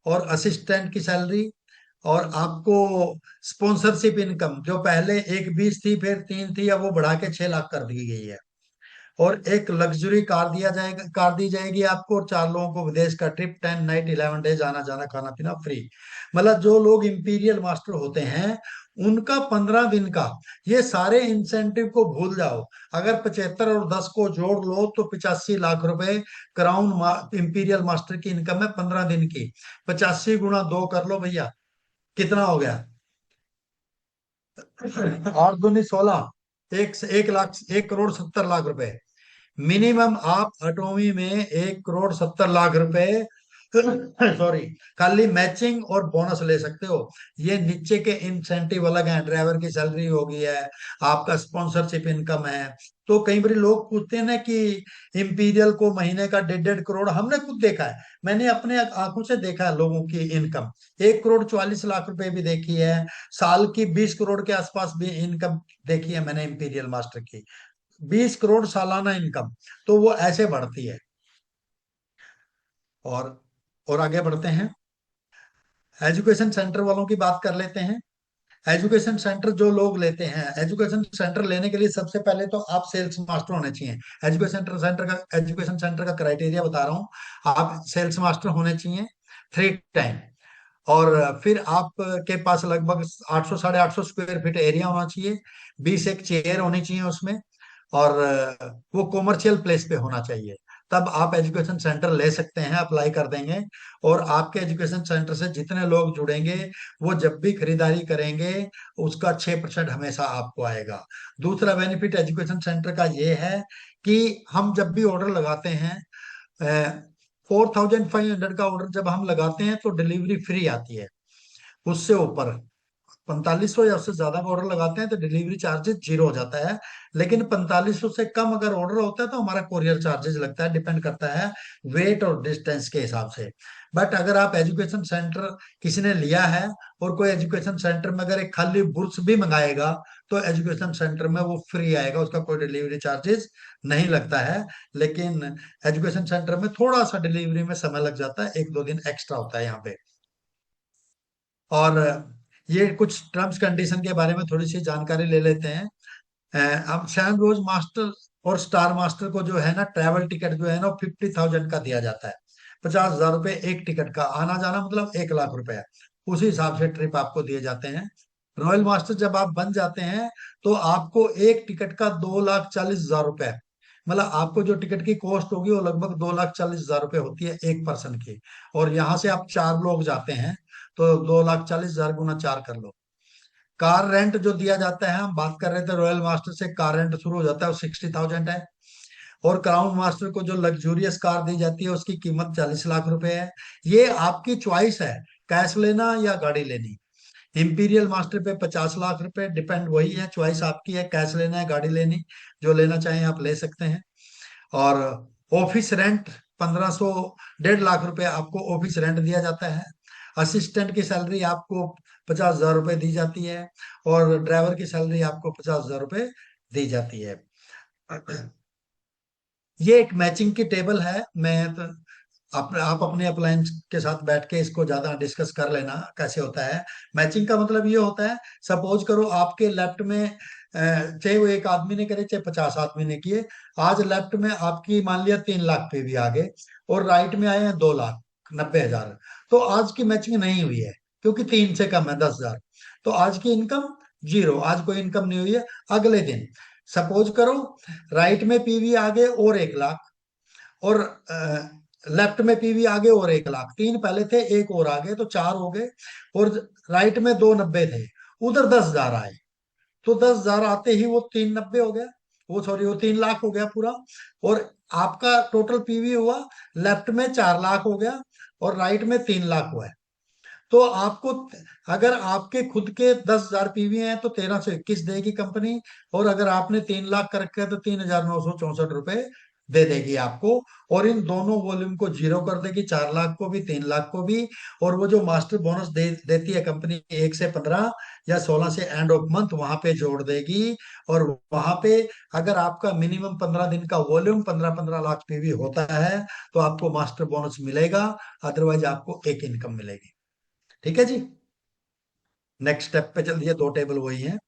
और असिस्टेंट की सैलरी। और आपको स्पॉन्सरशिप इनकम, जो पहले 1,20 थी फिर 3 थी, अब वो बढ़ा के 6 लाख कर दी गई है। और एक लग्जरी कार दी जाएगी आपको। और 4 लोगों को विदेश का ट्रिप 10 नाइट 11 डेज आना जाना खाना पीना फ्री। मतलब जो लोग इंपीरियल मास्टर होते हैं उनका 15 दिन का, ये सारे इंसेंटिव को भूल जाओ। अगर 75 और 10 को जोड़ लो तो 85 लाख रुपए क्राउन इंपीरियल मास्टर की इनकम है 15 दिन की। 85 गुणा 2 कर लो भैया, कितना हो गया? 8 दूनी 16, 1 लाख 1,70,00,000 रुपए। मिनिमम आप अटोमी में 1,70,00,000 रुपए सॉरी, खाली मैचिंग और बोनस ले सकते हो। ये नीचे के इंसेंटिव अलग हैं, ड्राइवर की सैलरी होगी है, आपका स्पॉन्सरशिप इनकम है, तो कई बार लोग पूछते हैं ना कि इंपीरियल को महीने का 1.5 करोड़, हमने खुद देखा है, मैंने अपने आंखों से देखा है लोगों की इनकम 1 करोड़ 44 लाख रुपए भी देखी है, साल की 20 करोड़ के आसपास भी इनकम देखी है मैंने इंपीरियल मास्टर की, 20 करोड़ सालाना इनकम। तो वो ऐसे बढ़ती है। और और आगे बढ़ते हैं, एजुकेशन सेंटर वालों की बात कर लेते हैं। एजुकेशन सेंटर जो लोग लेते हैं, एजुकेशन सेंटर लेने के लिए सबसे पहले तो आप सेल्स मास्टर होने चाहिए। एजुकेशन सेंटर का क्राइटेरिया बता रहा हूँ, आप सेल्स मास्टर होने चाहिए 3 टाइम। और फिर आप के पास लगभग 800 850 स्क्वायर फीट एरिया होना चाहिए, 20 एक चेयर होनी चाहिए उसमें, और वो कॉमर्शियल प्लेस पे होना चाहिए। तब आप एजुकेशन सेंटर ले सकते हैं, अप्लाई कर देंगे। और आपके एजुकेशन सेंटर से जितने लोग जुड़ेंगे वो जब भी खरीदारी करेंगे उसका 6% हमेशा आपको आएगा। दूसरा बेनिफिट एजुकेशन सेंटर का ये है कि हम जब भी ऑर्डर लगाते हैं, 4500 का ऑर्डर जब हम लगाते हैं तो डिलीवरी फ्री आती है। उससे ऊपर 4500 या उससे ज्यादा का ऑर्डर लगाते हैं तो डिलीवरी चार्जेस 0 हो जाता है। लेकिन 4500 से कम अगर ऑर्डर होता है तो हमारा कोरियर चार्जेस लगता है, डिपेंड करता है वेट और डिस्टेंस के हिसाब से। बट अगर आप एजुकेशन सेंटर किसी ने लिया है और कोई एजुकेशन सेंटर में अगर एक खाली बुक्स भी मंगाएगा तो एजुकेशन सेंटर में वो फ्री आएगा, उसका कोई डिलीवरी चार्जेस नहीं लगता है। लेकिन एजुकेशन सेंटर में थोड़ा सा डिलीवरी में समय लग जाता है, 1 2 दिन एक्स्ट्रा होता है यहाँ पे। और ये कुछ टर्म्स कंडीशन के बारे में थोड़ी सी जानकारी ले लेते हैं। अब सैन रोज मास्टर और स्टार मास्टर को जो है ना, ट्रैवल टिकट जो है ना, 50,000 का दिया जाता है। 50,000 रुपये एक टिकट का, आना जाना मतलब 1 लाख रुपए। उसी हिसाब से ट्रिप आपको दिए जाते हैं। रॉयल मास्टर जब आप बन जाते हैं तो आपको एक टिकट का 2,40,000 रुपए, मतलब आपको जो टिकट की कॉस्ट होगी वो लगभग 2,40,000 रुपए होती है एक पर्सन की। और यहाँ से आप 4 लोग जाते हैं तो 2,40,000 गुना 4 कर लो। कार रेंट जो दिया जाता है, हम बात कर रहे थे रॉयल मास्टर से कार रेंट शुरू हो जाता है, वो 60,000 है। और क्राउन मास्टर को जो लग्जूरियस कार दी जाती है उसकी कीमत 40 लाख रुपए है। ये आपकी चॉइस है, कैश लेना या गाड़ी लेनी। इंपीरियल मास्टर पे 50 लाख रुपए, डिपेंड, वही है, चॉइस आपकी है, कैश लेना है गाड़ी लेनी, जो लेना चाहें आप ले सकते हैं। और ऑफिस रेंट 1500, 1.5 लाख रुपए आपको ऑफिस रेंट दिया जाता है। असिस्टेंट की सैलरी आपको 50,000 रुपए दी जाती है, और ड्राइवर की सैलरी आपको 50,000 रुपए दी जाती है। ये एक मैचिंग की टेबल है, मैं तो आप अपने अप्लायंस के साथ बैठ के इसको ज्यादा डिस्कस कर लेना कैसे होता है। मैचिंग का मतलब ये होता है, सपोज करो आपके लेफ्ट में चाहे वो एक आदमी ने करे चाहे 50 आदमी ने किए, आज लेफ्ट में आपकी मान लिया 3 लाख पे भी आ गए, और राइट में आए हैं 2,90,000, तो आज की मैचिंग नहीं हुई है क्योंकि 3 से कम है 10,000। तो आज की इनकम 0, आज कोई इनकम नहीं हुई है। अगले दिन सपोज करो राइट में पीवी आ गए और 1 लाख, और लेफ्ट में पीवी आगे और 1 लाख, 3 पहले थे एक और आगे तो 4 हो गए। और राइट में 290 थे, उधर 10,000 आए, तो 10,000 आते ही वो 390 हो गया, वो सॉरी वो 3 लाख हो गया पूरा। और आपका टोटल पीवी हुआ, लेफ्ट में 4 लाख हो गया और राइट में 3 लाख हुआ है। तो आपको, अगर आपके खुद के 10,000 पीवी हैं तो 1321 देगी कंपनी, और अगर आपने 3 लाख कर रखे हैं तो 3,964 रुपए दे देगी आपको। और इन दोनों वॉल्यूम को 0 कर देगी, 4 लाख को भी 3 लाख को भी। और वो जो मास्टर बोनस देती है कंपनी 1 से 15 या 16 से एंड ऑफ मंथ, वहां पे जोड़ देगी। और वहां पे अगर आपका मिनिमम 15 दिन का वॉल्यूम 15-15 लाख पीवी होता है तो आपको मास्टर बोनस मिलेगा, अदरवाइज आपको एक इनकम मिलेगी। ठीक है जी। नेक्स्ट स्टेप पे चल दिए, 2 टेबल वही हैं।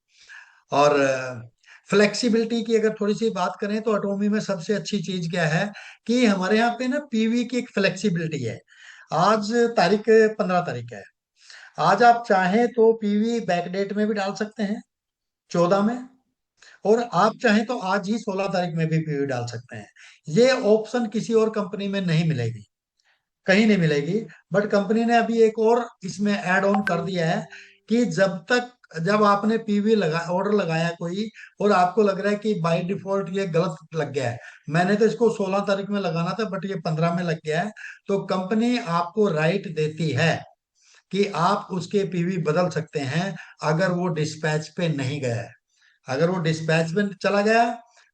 और फ्लेक्सिबिलिटी की अगर थोड़ी सी बात करें तो अटोमी में सबसे अच्छी चीज क्या है कि हमारे यहाँ पे ना पीवी की एक फ्लेक्सिबिलिटी है। आज तारीख 15 तारीख है, आज आप चाहें तो पीवी बैकडेट में भी डाल सकते हैं 14 में, और आप चाहें तो आज ही 16 तारीख में भी पीवी डाल सकते हैं। ये ऑप्शन किसी और कंपनी में नहीं मिलेगी, कहीं नहीं मिलेगी। बट कंपनी ने अभी एक और इसमें ऐड ऑन कर दिया है कि जब आपने पीवी लगा ऑर्डर लगाया कोई, और आपको लग रहा है कि बाय डिफॉल्ट ये गलत लग गया है, मैंने तो इसको 16 तारीख में लगाना था बट ये 15 में लग गया है, तो कंपनी आपको राइट देती है कि आप उसके पीवी बदल सकते हैं अगर वो डिस्पैच पे नहीं गया है। अगर वो डिस्पैच में चला गया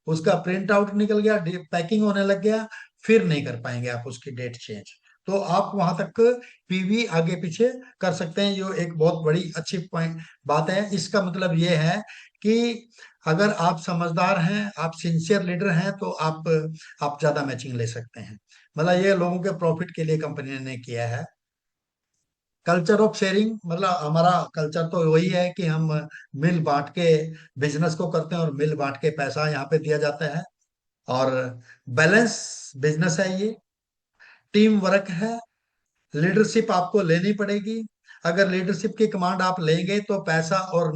उसका प्रिंट आउट निकल गया, पैकिंग होने लग गया, फिर नहीं कर पाएंगे आप उसकी डेट चेंज। तो आप वहां तक पीवी आगे पीछे कर सकते हैं। ये एक बहुत बड़ी अच्छी पॉइंट बात है। इसका मतलब ये है कि अगर आप समझदार हैं, आप सिंसियर लीडर हैं, तो आप ज्यादा मैचिंग ले सकते हैं। मतलब ये लोगों के प्रॉफिट के लिए कंपनी ने किया है। कल्चर ऑफ शेयरिंग, मतलब हमारा कल्चर तो वही है कि हम मिल बांट के बिजनेस को करते हैं, और मिल बांट के पैसा यहाँ पे दिया जाता है। और बैलेंस बिजनेस है ये, टीम वर्क है, लीडरशिप आपको लेनी पड़ेगी। अगर लीडरशिप की कमांड आप लेंगे तो पैसा और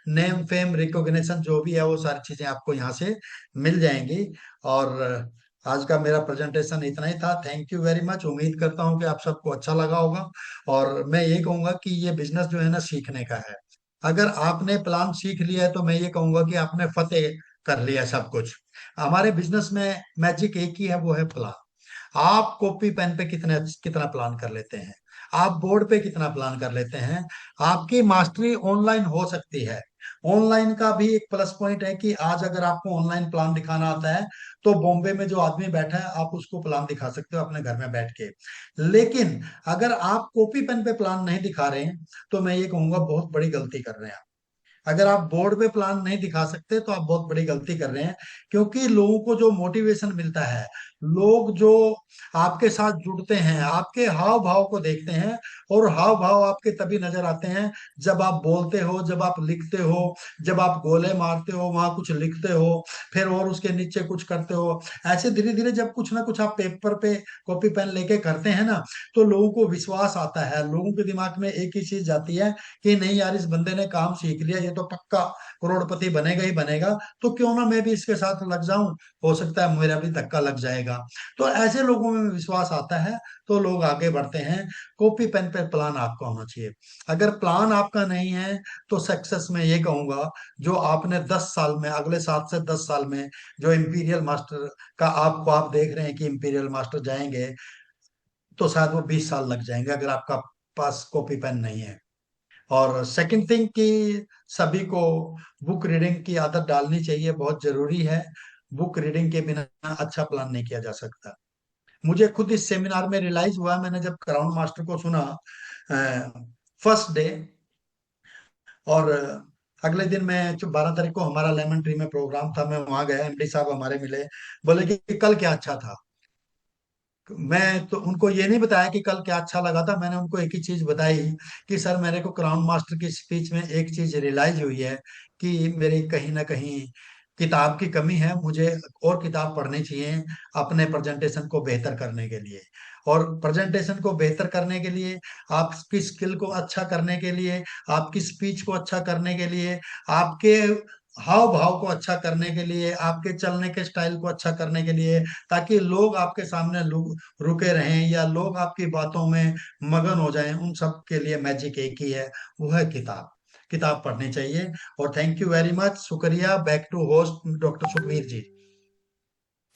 नेम फेम रिकॉग्निशन जो भी है वो सारी चीजें आपको यहाँ से मिल जाएंगी। और आज का मेरा प्रेजेंटेशन इतना ही था। Thank you very much. उम्मीद करता हूँ कि आप सबको अच्छा लगा होगा। और मैं ये कहूंगा कि ये बिजनेस जो है ना, सीखने का है। अगर आपने प्लान सीख लिया है तो मैं ये कहूंगा कि आपने फतेह कर लिया सब कुछ। हमारे बिजनेस में मैजिक एक ही है, वो है प्लान। आप कॉपी पेन पे कितना प्लान कर लेते हैं, आप बोर्ड पे कितना प्लान कर लेते हैं। आपकी मास्टरी ऑनलाइन हो सकती है। ऑनलाइन का भी एक प्लस पॉइंट है कि आज अगर आपको ऑनलाइन प्लान दिखाना आता है, तो बॉम्बे में जो आदमी बैठा है आप उसको प्लान दिखा सकते हो अपने घर में बैठ के। लेकिन अगर आप कॉपी पेन पे प्लान नहीं दिखा रहे हैं, तो मैं ये कहूंगा बहुत बड़ी गलती कर रहे हैं। अगर आप बोर्ड पे प्लान नहीं दिखा सकते तो आप बहुत बड़ी गलती कर रहे हैं। क्योंकि लोगों को जो मोटिवेशन मिलता है, लोग जो आपके साथ जुड़ते हैं, आपके हाव भाव को देखते हैं। और हाव भाव आपके तभी नजर आते हैं जब आप बोलते हो, जब आप लिखते हो, जब आप गोले मारते हो, वहां कुछ लिखते हो, फिर और उसके नीचे कुछ करते हो। ऐसे धीरे धीरे जब कुछ ना कुछ आप पेपर पे कॉपी पेन लेके करते हैं ना, तो लोगों को विश्वास आता है। लोगों के दिमाग में एक ही चीज जाती है कि नहीं यार, इस बंदे ने काम सीख लिया, ये तो पक्का करोड़पति बनेगा ही बनेगा, तो क्यों ना मैं भी इसके साथ लग जाऊं, हो सकता है मेरा भी धक्का लग जाएगा। तो ऐसे लोगों में विश्वास आता है, तो लोग आगे बढ़ते हैं। कॉपी पेन पे प्लान आपका होना चाहिए। अगर प्लान आपका नहीं है, तो सक्सेस में ये कहूंगा, जो आपने 10 साल में, अगले 7 से 10 साल में जो इंपीरियल मास्टर का आपको आप देख रहे हैं कि इंपीरियल मास्टर जाएंगे, तो शायद वो 20 साल लग जाएंगे, अगर आपका पास कॉपी पेन नहीं है। और सेकंड थिंग कि सभी को बुक रीडिंग की आदत डालनी चाहिए, बहुत जरूरी है। बुक रीडिंग के बिना अच्छा प्लान नहीं किया जा सकता। मुझे खुद इस सेमिनार में रियलाइज हुआ, मैंने जब क्राउन मास्टर को सुना फर्स्ट डे, और अगले दिन मैं 12 तारीख को हमारा लेमन ट्री में प्रोग्राम था, मैं वहां गया, एमडी साहब हमारे मिले, बोले कि कल क्या अच्छा था। मैं तो उनको ये नहीं बताया कि कल क्या अच्छा लगा था, मैंने उनको एक ही चीज बताई कि सर, मेरे को क्राउन मास्टर की स्पीच में एक चीज रियलाइज हुई है कि मेरी कहीं ना कहीं किताब की कमी है, मुझे और किताब पढ़नी चाहिए अपने प्रेजेंटेशन को बेहतर करने के लिए। और प्रेजेंटेशन को बेहतर करने के लिए, आपकी स्किल को अच्छा करने के लिए, आपकी स्पीच को अच्छा करने के लिए, आपके हाव भाव को अच्छा करने के लिए, आपके चलने के स्टाइल को अच्छा करने के लिए, ताकि लोग आपके सामने रुके रहें या लोग आपकी बातों में मगन हो जाएं, उन सब के लिए मैजिक एक ही है, वो है किताब। किताब पढ़नी चाहिए। और थैंक यू वेरी मच, शुक्रिया। Back to host doctor Sukhvir ji.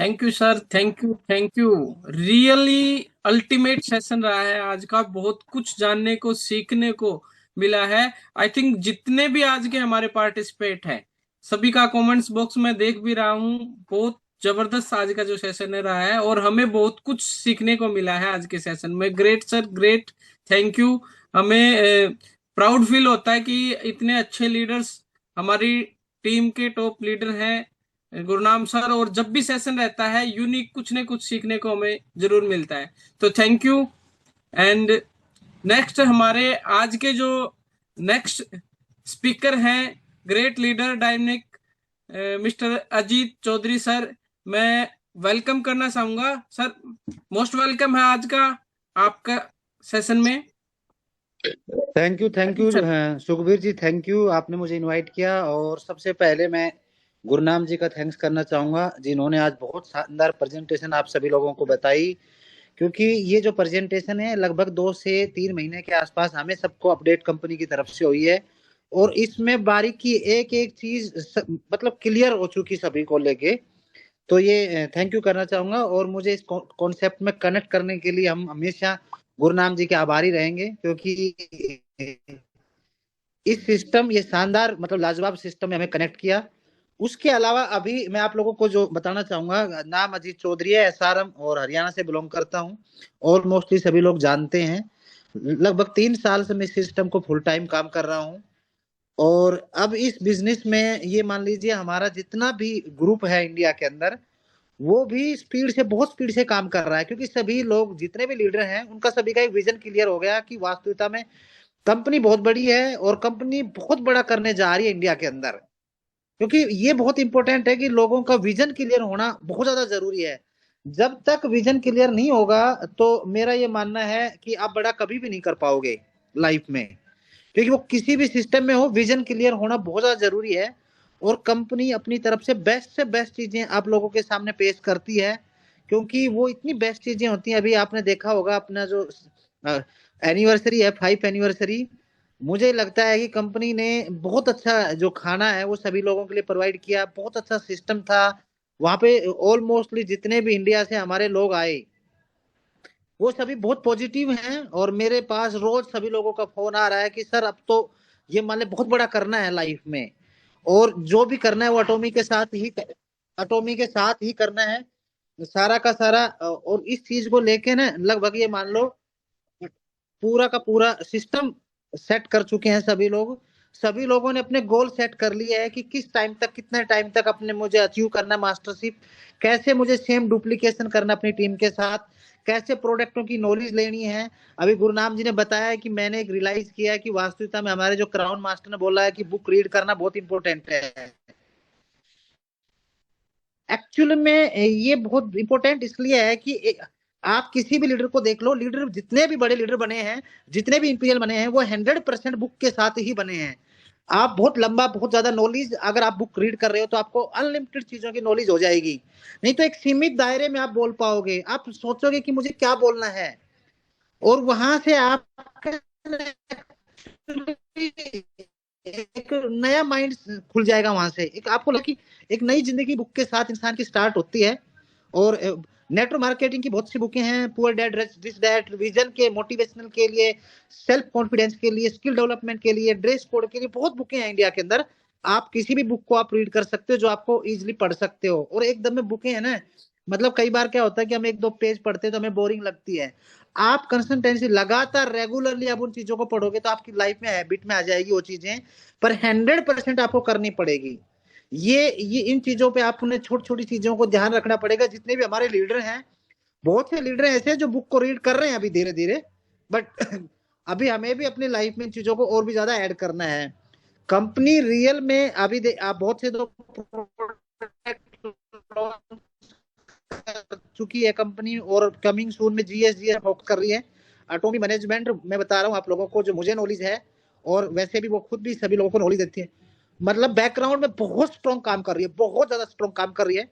Thank you sir, thank you, thank you. Really ultimate session रहा है आज का, बहुत कुछ जानने को सीखने को मिला है। आई थिंक जितने भी आज के हमारे पार्टिसिपेट हैं, सभी का कमेंट्स बॉक्स में देख भी रहा हूँ, बहुत जबरदस्त आज का जो सेशन है रहा है, और हमें बहुत कुछ सीखने को मिला है आज के सेशन में। Great sir, great, thank you. हमें प्राउड फील होता है कि इतने अच्छे लीडर्स हमारी टीम के टॉप लीडर हैं गुरनाम सर, और जब भी सेशन रहता है यूनिक कुछ न कुछ सीखने को हमें जरूर मिलता है। तो थैंक यू। एंड नेक्स्ट हमारे आज के जो नेक्स्ट स्पीकर हैं, great leader dynamic mister Ajit Chaudhary sir, मैं वेलकम करना चाहूंगा सर। मोस्ट वेलकम है आज का आपका सेशन में। Thank you Sukhbir ji, thank you, आपने मुझे इनवाइट किया। और सबसे पहले मैं गुरनाम जी का थैंक्स करना चाहूंगा, जिन्होंने आज बहुत शानदार प्रेजेंटेशन आप सभी लोगों को बताई। क्योंकि ये जो प्रेजेंटेशन है लगभग 2 से 3 महीने के आसपास हमें सबको अपडेट कंपनी की तरफ से हुई है, और इसमें बारीकी एक एक चीज मतलब क्लियर हो चुकी सभी को लेके। तो ये थैंक यू करना चाहूंगा। और मुझे इस कॉन्सेप्ट में कनेक्ट करने के लिए हम हमेशा गुरनाम जी के आभारी रहेंगे, क्योंकि इस सिस्टम, ये शानदार मतलब लाजवाब सिस्टम में हमें कनेक्ट किया। उसके अलावा अभी मैं आप लोगों को जो बताना चाहूंगा, नाम अजीत चौधरी है, एसआरएम और हरियाणा से बिलोंग करता हूँ, और मोस्टली सभी लोग जानते हैं। लगभग 3 साल से मैं इस सिस्टम को फुल टाइम काम कर रहा हूँ। और अब इस बिजनेस में ये मान लीजिए हमारा जितना भी ग्रुप है इंडिया के अंदर, वो भी स्पीड से, बहुत स्पीड से काम कर रहा है, क्योंकि सभी लोग जितने भी लीडर हैं उनका सभी का एक विजन क्लियर हो गया कि वास्तविकता में कंपनी बहुत बड़ी है और कंपनी बहुत बड़ा करने जा रही है इंडिया के अंदर। क्योंकि ये बहुत इंपॉर्टेंट है कि लोगों का विजन क्लियर होना बहुत ज्यादा जरूरी है। जब तक विजन क्लियर नहीं होगा तो मेरा ये मानना है कि आप बड़ा कभी भी नहीं कर पाओगे लाइफ में। क्योंकि वो किसी भी सिस्टम में हो, विजन क्लियर होना बहुत ज्यादा जरूरी है। और कंपनी अपनी तरफ से बेस्ट चीजें आप लोगों के सामने पेश करती है, क्योंकि वो इतनी बेस्ट चीजें होती हैं। अभी आपने देखा होगा अपना जो एनिवर्सरी है, 5 एनिवर्सरी, मुझे लगता है कि कंपनी ने बहुत अच्छा जो खाना है वो सभी लोगों के लिए प्रोवाइड किया, बहुत अच्छा सिस्टम था वहां पे। ऑलमोस्टली जितने भी इंडिया से हमारे लोग आए वो सभी बहुत पॉजिटिव हैं, और मेरे पास रोज सभी लोगों का फोन आ रहा है कि सर अब तो ये मान ले बहुत बड़ा करना है लाइफ में, और जो भी करना है वो अटोमी के साथ ही करना है, सारा का सारा। और इस चीज को लेके ना लगभग ये मान लो पूरा का पूरा सिस्टम सेट कर चुके हैं सभी लोग। सभी लोगों ने अपने गोल सेट कर लिए है कि किस टाइम तक, कितने टाइम तक अपने मुझे अचीव करना मास्टरशिप, कैसे मुझे सेम डुप्लीकेशन करना अपनी टीम के साथ, कैसे प्रोडक्टों की नॉलेज लेनी है। अभी गुरुनाम जी ने बताया है कि मैंने एक रियलाइज किया है कि वास्तविकता में हमारे जो क्राउन मास्टर ने बोला है कि बुक रीड करना बहुत इंपॉर्टेंट है। एक्चुअल में ये बहुत इंपॉर्टेंट इसलिए है कि आप किसी भी लीडर को देख लो, लीडर जितने भी बड़े लीडर बने हैं, जितने भी इंपीरियल बने हैं, वो 100% बुक के साथ ही बने हैं। आप बहुत लंबा, बहुत ज्यादा नॉलेज अगर आप बुक रीड कर रहे हो तो आपको अनलिमिटेड चीजों की नॉलेज हो जाएगी। नहीं तो एक सीमित दायरे में आप बोल पाओगे, आप सोचोगे कि मुझे क्या बोलना है, और वहां से आप एक नया माइंड खुल जाएगा। वहां से एक आपको लगे कि एक नई जिंदगी बुक के साथ इंसान की स्टार्ट होती है। और नेटवर्क मार्केटिंग की बहुत सी बुकें हैं, poor dad rich dad, vision के, मोटिवेशनल के लिए, सेल्फ कॉन्फिडेंस के लिए, स्किल डेवलपमेंट के लिए, ड्रेस कोड के लिए, बहुत बुकें हैं इंडिया के अंदर। आप किसी भी बुक को आप रीड कर सकते हो जो आपको इजिली पढ़ सकते हो। और एकदम में बुकें हैं ना, मतलब कई बार क्या होता है कि हम 1-2 पेज पढ़ते हैं तो हमें बोरिंग लगती है। आप कंसिस्टेंसी लगातार रेगुलरली आप उन चीजों को पढ़ोगे तो आपकी लाइफ में हैबिट में आ जाएगी वो चीजें, पर 100% आपको करनी पड़ेगी। ये इन चीजों पे आपने छोटी छोटी चीजों को ध्यान रखना पड़ेगा। जितने भी हमारे लीडर हैं, बहुत से लीडर ऐसे हैं जो बुक को रीड कर रहे हैं अभी धीरे धीरे, बट अभी हमें भी अपनी लाइफ में इन चीजों को और भी ज्यादा ऐड करना है। कंपनी रियल में अभी आप बहुत से तो चुकी है कंपनी, और कमिंग सून में जीएसजीएस फोकस कर रही है। एटॉमी मैनेजमेंट मैं बता रहा हूँ आप लोगों को, जो मुझे नॉलेज है, और वैसे भी वो खुद भी सभी लोगों को नॉलेज देती है, मतलब बैकग्राउंड में बहुत स्ट्रॉन्ग काम कर रही है, बहुत ज्यादा स्ट्रॉन्ग काम कर रही है।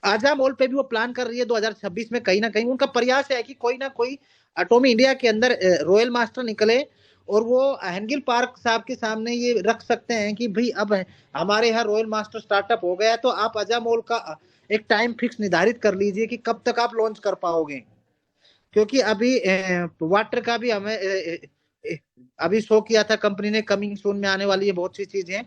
आजा मॉल पे भी वो प्लान कर रही है 2026 में, कहीं ना कहीं उनका प्रयास है कि कोई ना कोई एटॉमी इंडिया के अंदर रॉयल मास्टर निकले, और वो हैंगिल पार्क साहब के सामने ये रख सकते हैं कि भाई अब हमारे यहाँ रॉयल मास्टर स्टार्टअप हो गया, तो आप आजा मॉल का एक टाइम फिक्स निर्धारित कर लीजिए कि कब तक आप लॉन्च कर पाओगे। क्योंकि अभी वाटर का भी हमें अभी शो किया था कंपनी ने, कमिंग सून में आने वाली है बहुत सी चीजें।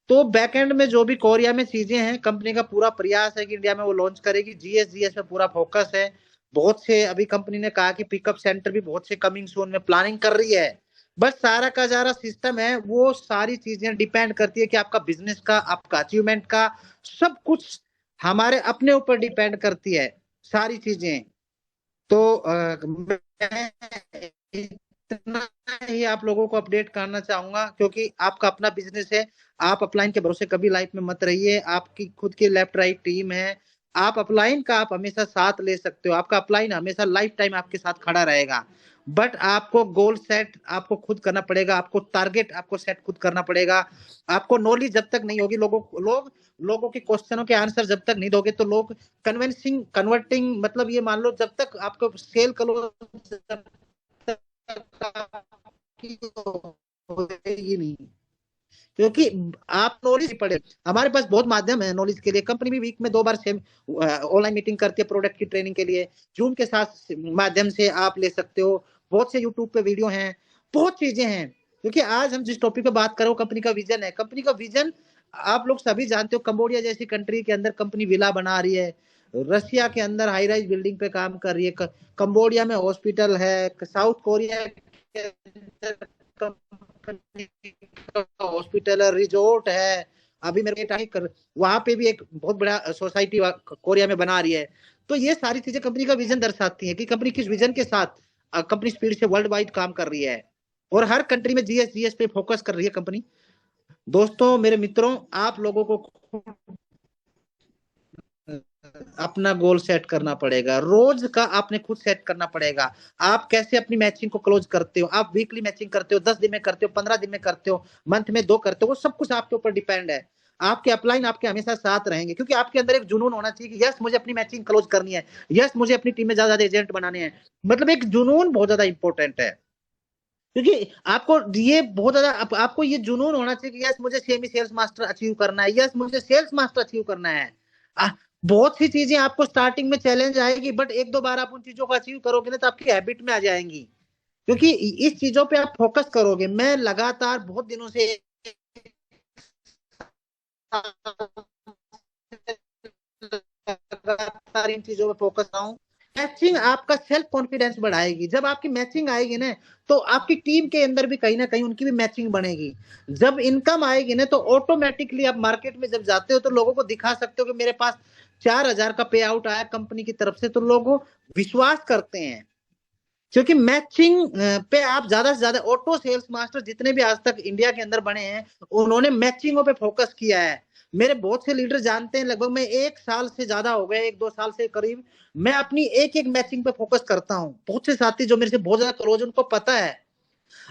तो बैकएंड में जो भी कोरिया में चीजें हैं, कंपनी का पूरा प्रयास है कि इंडिया में वो लॉन्च करेगी। जीएसजीएस में पूरा फोकस है। बहुत से अभी कंपनी ने कहा कि पिकअप सेंटर भी बहुत से कमिंग सून में प्लानिंग कर रही है। बस सारा का सारा सिस्टम है, वो सारी चीजें डिपेंड करती है कि आपका बिजनेस का, आपका अचीवमेंट का, सब कुछ हमारे अपने ऊपर डिपेंड करती है सारी चीजें। तो मैं इतना ही आप लोगों को अपडेट करना चाहूंगा, क्योंकि आपका अपना बिजनेस है। आप अपलाइन के भरोसे कभी लाइफ में मत रहिए। आपकी खुद की लेफ्ट राइट टीम है। आप अपलाइन का आप हमेशा साथ ले सकते हो, आपका अपलाइन हमेशा लाइफ टाइम आपके साथ खड़ा रहेगा। बट आपको गोल सेट आपको खुद करना पड़ेगा, आपको टारगेट आपको सेट खुद करना पड़ेगा। आपको नॉलेज जब तक नहीं होगी, लोगों के क्वेश्चनों के आंसर जब तक नहीं दोगे, तो लोग कन्वर्टिंग, मतलब ये मान लो जब तक आपको सेल करो होगी नहीं। क्योंकि आप नॉलेज पढ़े, हमारे पास बहुत माध्यम है नॉलेज के लिए। कंपनी भी वीक में 2 बार सेम ऑनलाइन मीटिंग करती है प्रोडक्ट की ट्रेनिंग के लिए। जूम के साथ माध्यम से आप ले सकते हो। बहुत से यूट्यूब पे वीडियो हैं, बहुत चीजें हैं। क्योंकि आज हम जिस टॉपिक पे बात कर रहे हो कंपनी का विजन है। कंपनी का विजन आप लोग सभी जानते हो कंबोडिया जैसी कंट्री के अंदर कंपनी विला बना रही है, रशिया के अंदर हाई राइज बिल्डिंग पे काम कर रही है, कंबोडिया में हॉस्पिटल है, साउथ कोरिया के अंदर कंपनी हॉस्पिटल है, रिजोर्ट है। अभी मेरे टाइम वहां पे भी एक बहुत बड़ा सोसाइटी कोरिया में बना रही है। तो ये सारी चीजें कंपनी का विजन दर्शाती है कि कंपनी किस विजन के साथ कंपनी स्पीड से वर्ल्ड वाइड काम कर रही है और हर कंट्री में जीएस पे फोकस कर रही है कंपनी। दोस्तों, मेरे मित्रों, आप लोगों को अपना गोल सेट करना पड़ेगा, रोज का आपने खुद सेट करना पड़ेगा। आप कैसे अपनी मैचिंग को क्लोज करते हो, आप वीकली मैचिंग करते हो, 10 दिन में करते हो, 15 दिन में करते हो, मंथ में 2 करते हो, वो सब कुछ आपके ऊपर डिपेंड है। आपके अपलाइन आपके हमेशा साथ रहेंगे, क्योंकि आपके अंदर एक जुनून होना चाहिए कि यस मुझे अपनी मैचिंग क्लोज करनी है, यस मुझे अपनी टीम में ज्यादा एजेंट बनाने हैं। मतलब एक जुनून बहुत ज्यादा इंपॉर्टेंट है, क्योंकि आपको ये बहुत ज्यादा आपको ये जुनून होना चाहिए कि यस मुझे सेमी सेल्स मास्टर अचीव करना है, यस मुझे सेल्स मास्टर अचीव करना है। बहुत सी चीजें आपको स्टार्टिंग में चैलेंज आएगी, बट 1-2 बार आप उन चीजों को अचीव करोगे ना तो आपकी हैबिट में आ जाएंगी, क्योंकि इस चीजों पे आप फोकस करोगे। मैं लगातार बहुत दिनों से लगातार इन चीजों पे फोकस रहा हूँ। मैचिंग आपका सेल्फ कॉन्फिडेंस बढ़ाएगी। जब आपकी मैचिंग आएगी ना तो आपकी टीम के अंदर भी कहीं ना कहीं उनकी भी मैचिंग बनेगी। जब इनकम आएगी ना तो ऑटोमेटिकली आप मार्केट में जब जाते हो तो लोगों को दिखा सकते हो कि मेरे पास 4,000 का पे आउट आया कंपनी की तरफ से, तो लोग विश्वास करते हैं, क्योंकि मैचिंग पे आप ज्यादा से ज्यादा ऑटो सेल्स मास्टर जितने भी आज तक इंडिया के अंदर बने हैं उन्होंने मैचिंगों पे फोकस किया है। मेरे बहुत से लीडर जानते हैं, लगभग मैं 1 साल से ज्यादा हो गया, 1-2 साल से करीब मैं अपनी एक मैचिंग पे फोकस करता हूँ। बहुत से साथी जो मेरे से बहुत ज्यादा क्लोज, उनको पता है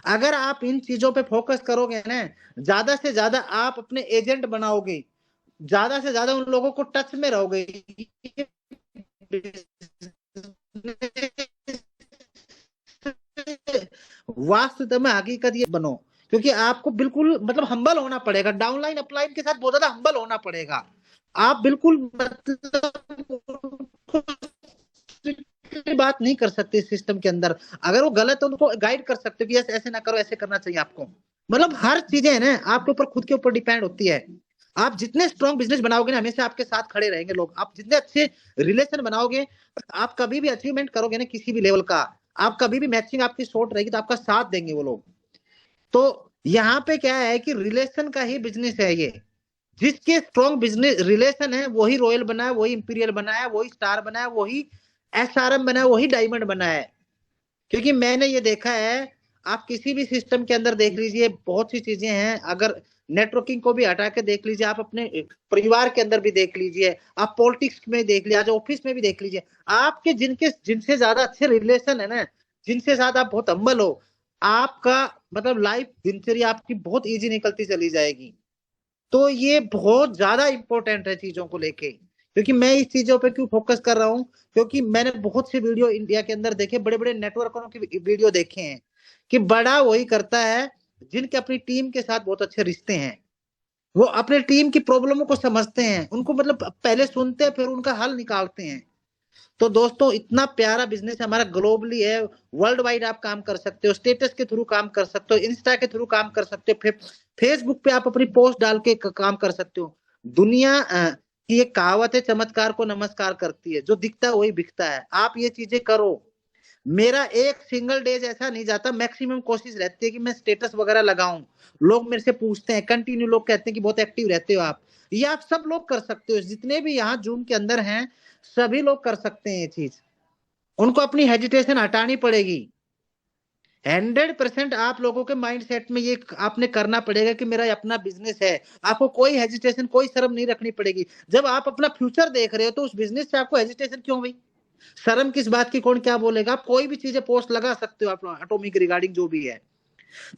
अगर आप इन चीजों पे फोकस करोगे ना, ज्यादा से ज्यादा आप अपने एजेंट बनाओगे, ज्यादा से ज्यादा उन लोगों को टच में रहोगे। वास्तव में हकीकत ये बनो, क्योंकि आपको बिल्कुल मतलब हम्बल होना पड़ेगा, डाउनलाइन अपलाइन के साथ बहुत ज्यादा हम्बल होना पड़ेगा। आप बिल्कुल मतलब बात नहीं कर सकते सिस्टम के अंदर। अगर वो गलत है उनको गाइड कर सकते हो कि ऐसे ना करो, ऐसे करना चाहिए आपको। मतलब हर चीजें है ना आपके ऊपर, खुद के ऊपर डिपेंड होती है। आप जितने स्ट्रॉन्ग बिजनेस बनाओगे ना, हमेशा आपके साथ खड़े रहेंगे लोग। आप जितने अच्छे रिलेशन बनाओगे, आप कभी भी अचीवमेंट करोगे ना किसी भी लेवल का, आप कभी भी मैचिंग आपकी शॉर्ट रहेगी तो आपका साथ देंगे वो लोग। तो यहाँ पे क्या है कि रिलेशन का ही बिजनेस है ये। जिसके स्ट्रॉन्ग बिजनेस रिलेशन है वही रॉयल बना है, वही इंपीरियल बना है, वही स्टार बना है, वही एसआरएम बना है, वही डायमंड बना है। क्योंकि मैंने ये देखा है, आप किसी भी सिस्टम के अंदर देख लीजिए, बहुत सी चीजें हैं। अगर नेटवर्किंग को भी हटा के देख लीजिए, आप अपने परिवार के अंदर भी देख लीजिए, आप पॉलिटिक्स में देख लीजिए, आज ऑफिस में भी देख लीजिए, आपके जिनसे ज्यादा अच्छे रिलेशन है ना, जिनसे ज्यादा आप बहुत हम्बल हो, आपका मतलब लाइफ दिनचर्या आपकी बहुत इजी निकलती चली जाएगी। तो ये बहुत ज्यादा इंपॉर्टेंट है चीजों को लेके। क्योंकि मैं इस चीजों पे क्यों फोकस कर रहा हूँ, क्योंकि मैंने बहुत से वीडियो इंडिया के अंदर देखे, बड़े बड़े नेटवर्करों की वीडियो देखे हैं कि बड़ा वही करता है जिनके अपनी टीम के साथ बहुत अच्छे रिश्ते हैं। वो अपने टीम की प्रॉब्लमों को समझते हैं, उनको मतलब पहले सुनते हैं फिर उनका हल निकालते हैं। तो दोस्तों, इतना प्यारा बिजनेस हमारा ग्लोबली है, वर्ल्ड वाइड आप काम कर सकते हो, स्टेटस के थ्रू काम कर सकते हो, इंस्टा के थ्रू काम कर सकते हो, फेसबुक पे आप अपनी पोस्ट डाल के काम कर सकते हो। दुनिया की एक कहावत है, चमत्कार को नमस्कार करती है, जो दिखता है वही बिकता है। आप ये चीजें करो। मेरा एक सिंगल डेज ऐसा नहीं जाता, मैक्सिमम कोशिश रहती है कि मैं स्टेटस वगैरह लगाऊं। लोग मेरे से पूछते हैं कंटिन्यू, लोग कहते हैं कि बहुत एक्टिव रहते हो आप। ये आप सब लोग कर सकते हो, जितने भी यहाँ जूम के अंदर हैं सभी लोग कर सकते हैं ये चीज। उनको अपनी हेजिटेशन हटानी पड़ेगी। 100% आप लोगों के माइंड सेट में ये आपने करना पड़ेगा कि मेरा अपना बिजनेस है। आपको कोई हेजिटेशन, कोई शर्म नहीं रखनी पड़ेगी। जब आप अपना फ्यूचर देख रहे हो तो उस बिजनेस से आपको हेजिटेशन क्यों भाई? शर्म किस बात की? कौन क्या बोलेगा? आप कोई भी चीजें पोस्ट लगा सकते हो आप एटॉमिक रिगार्डिंग जो भी है।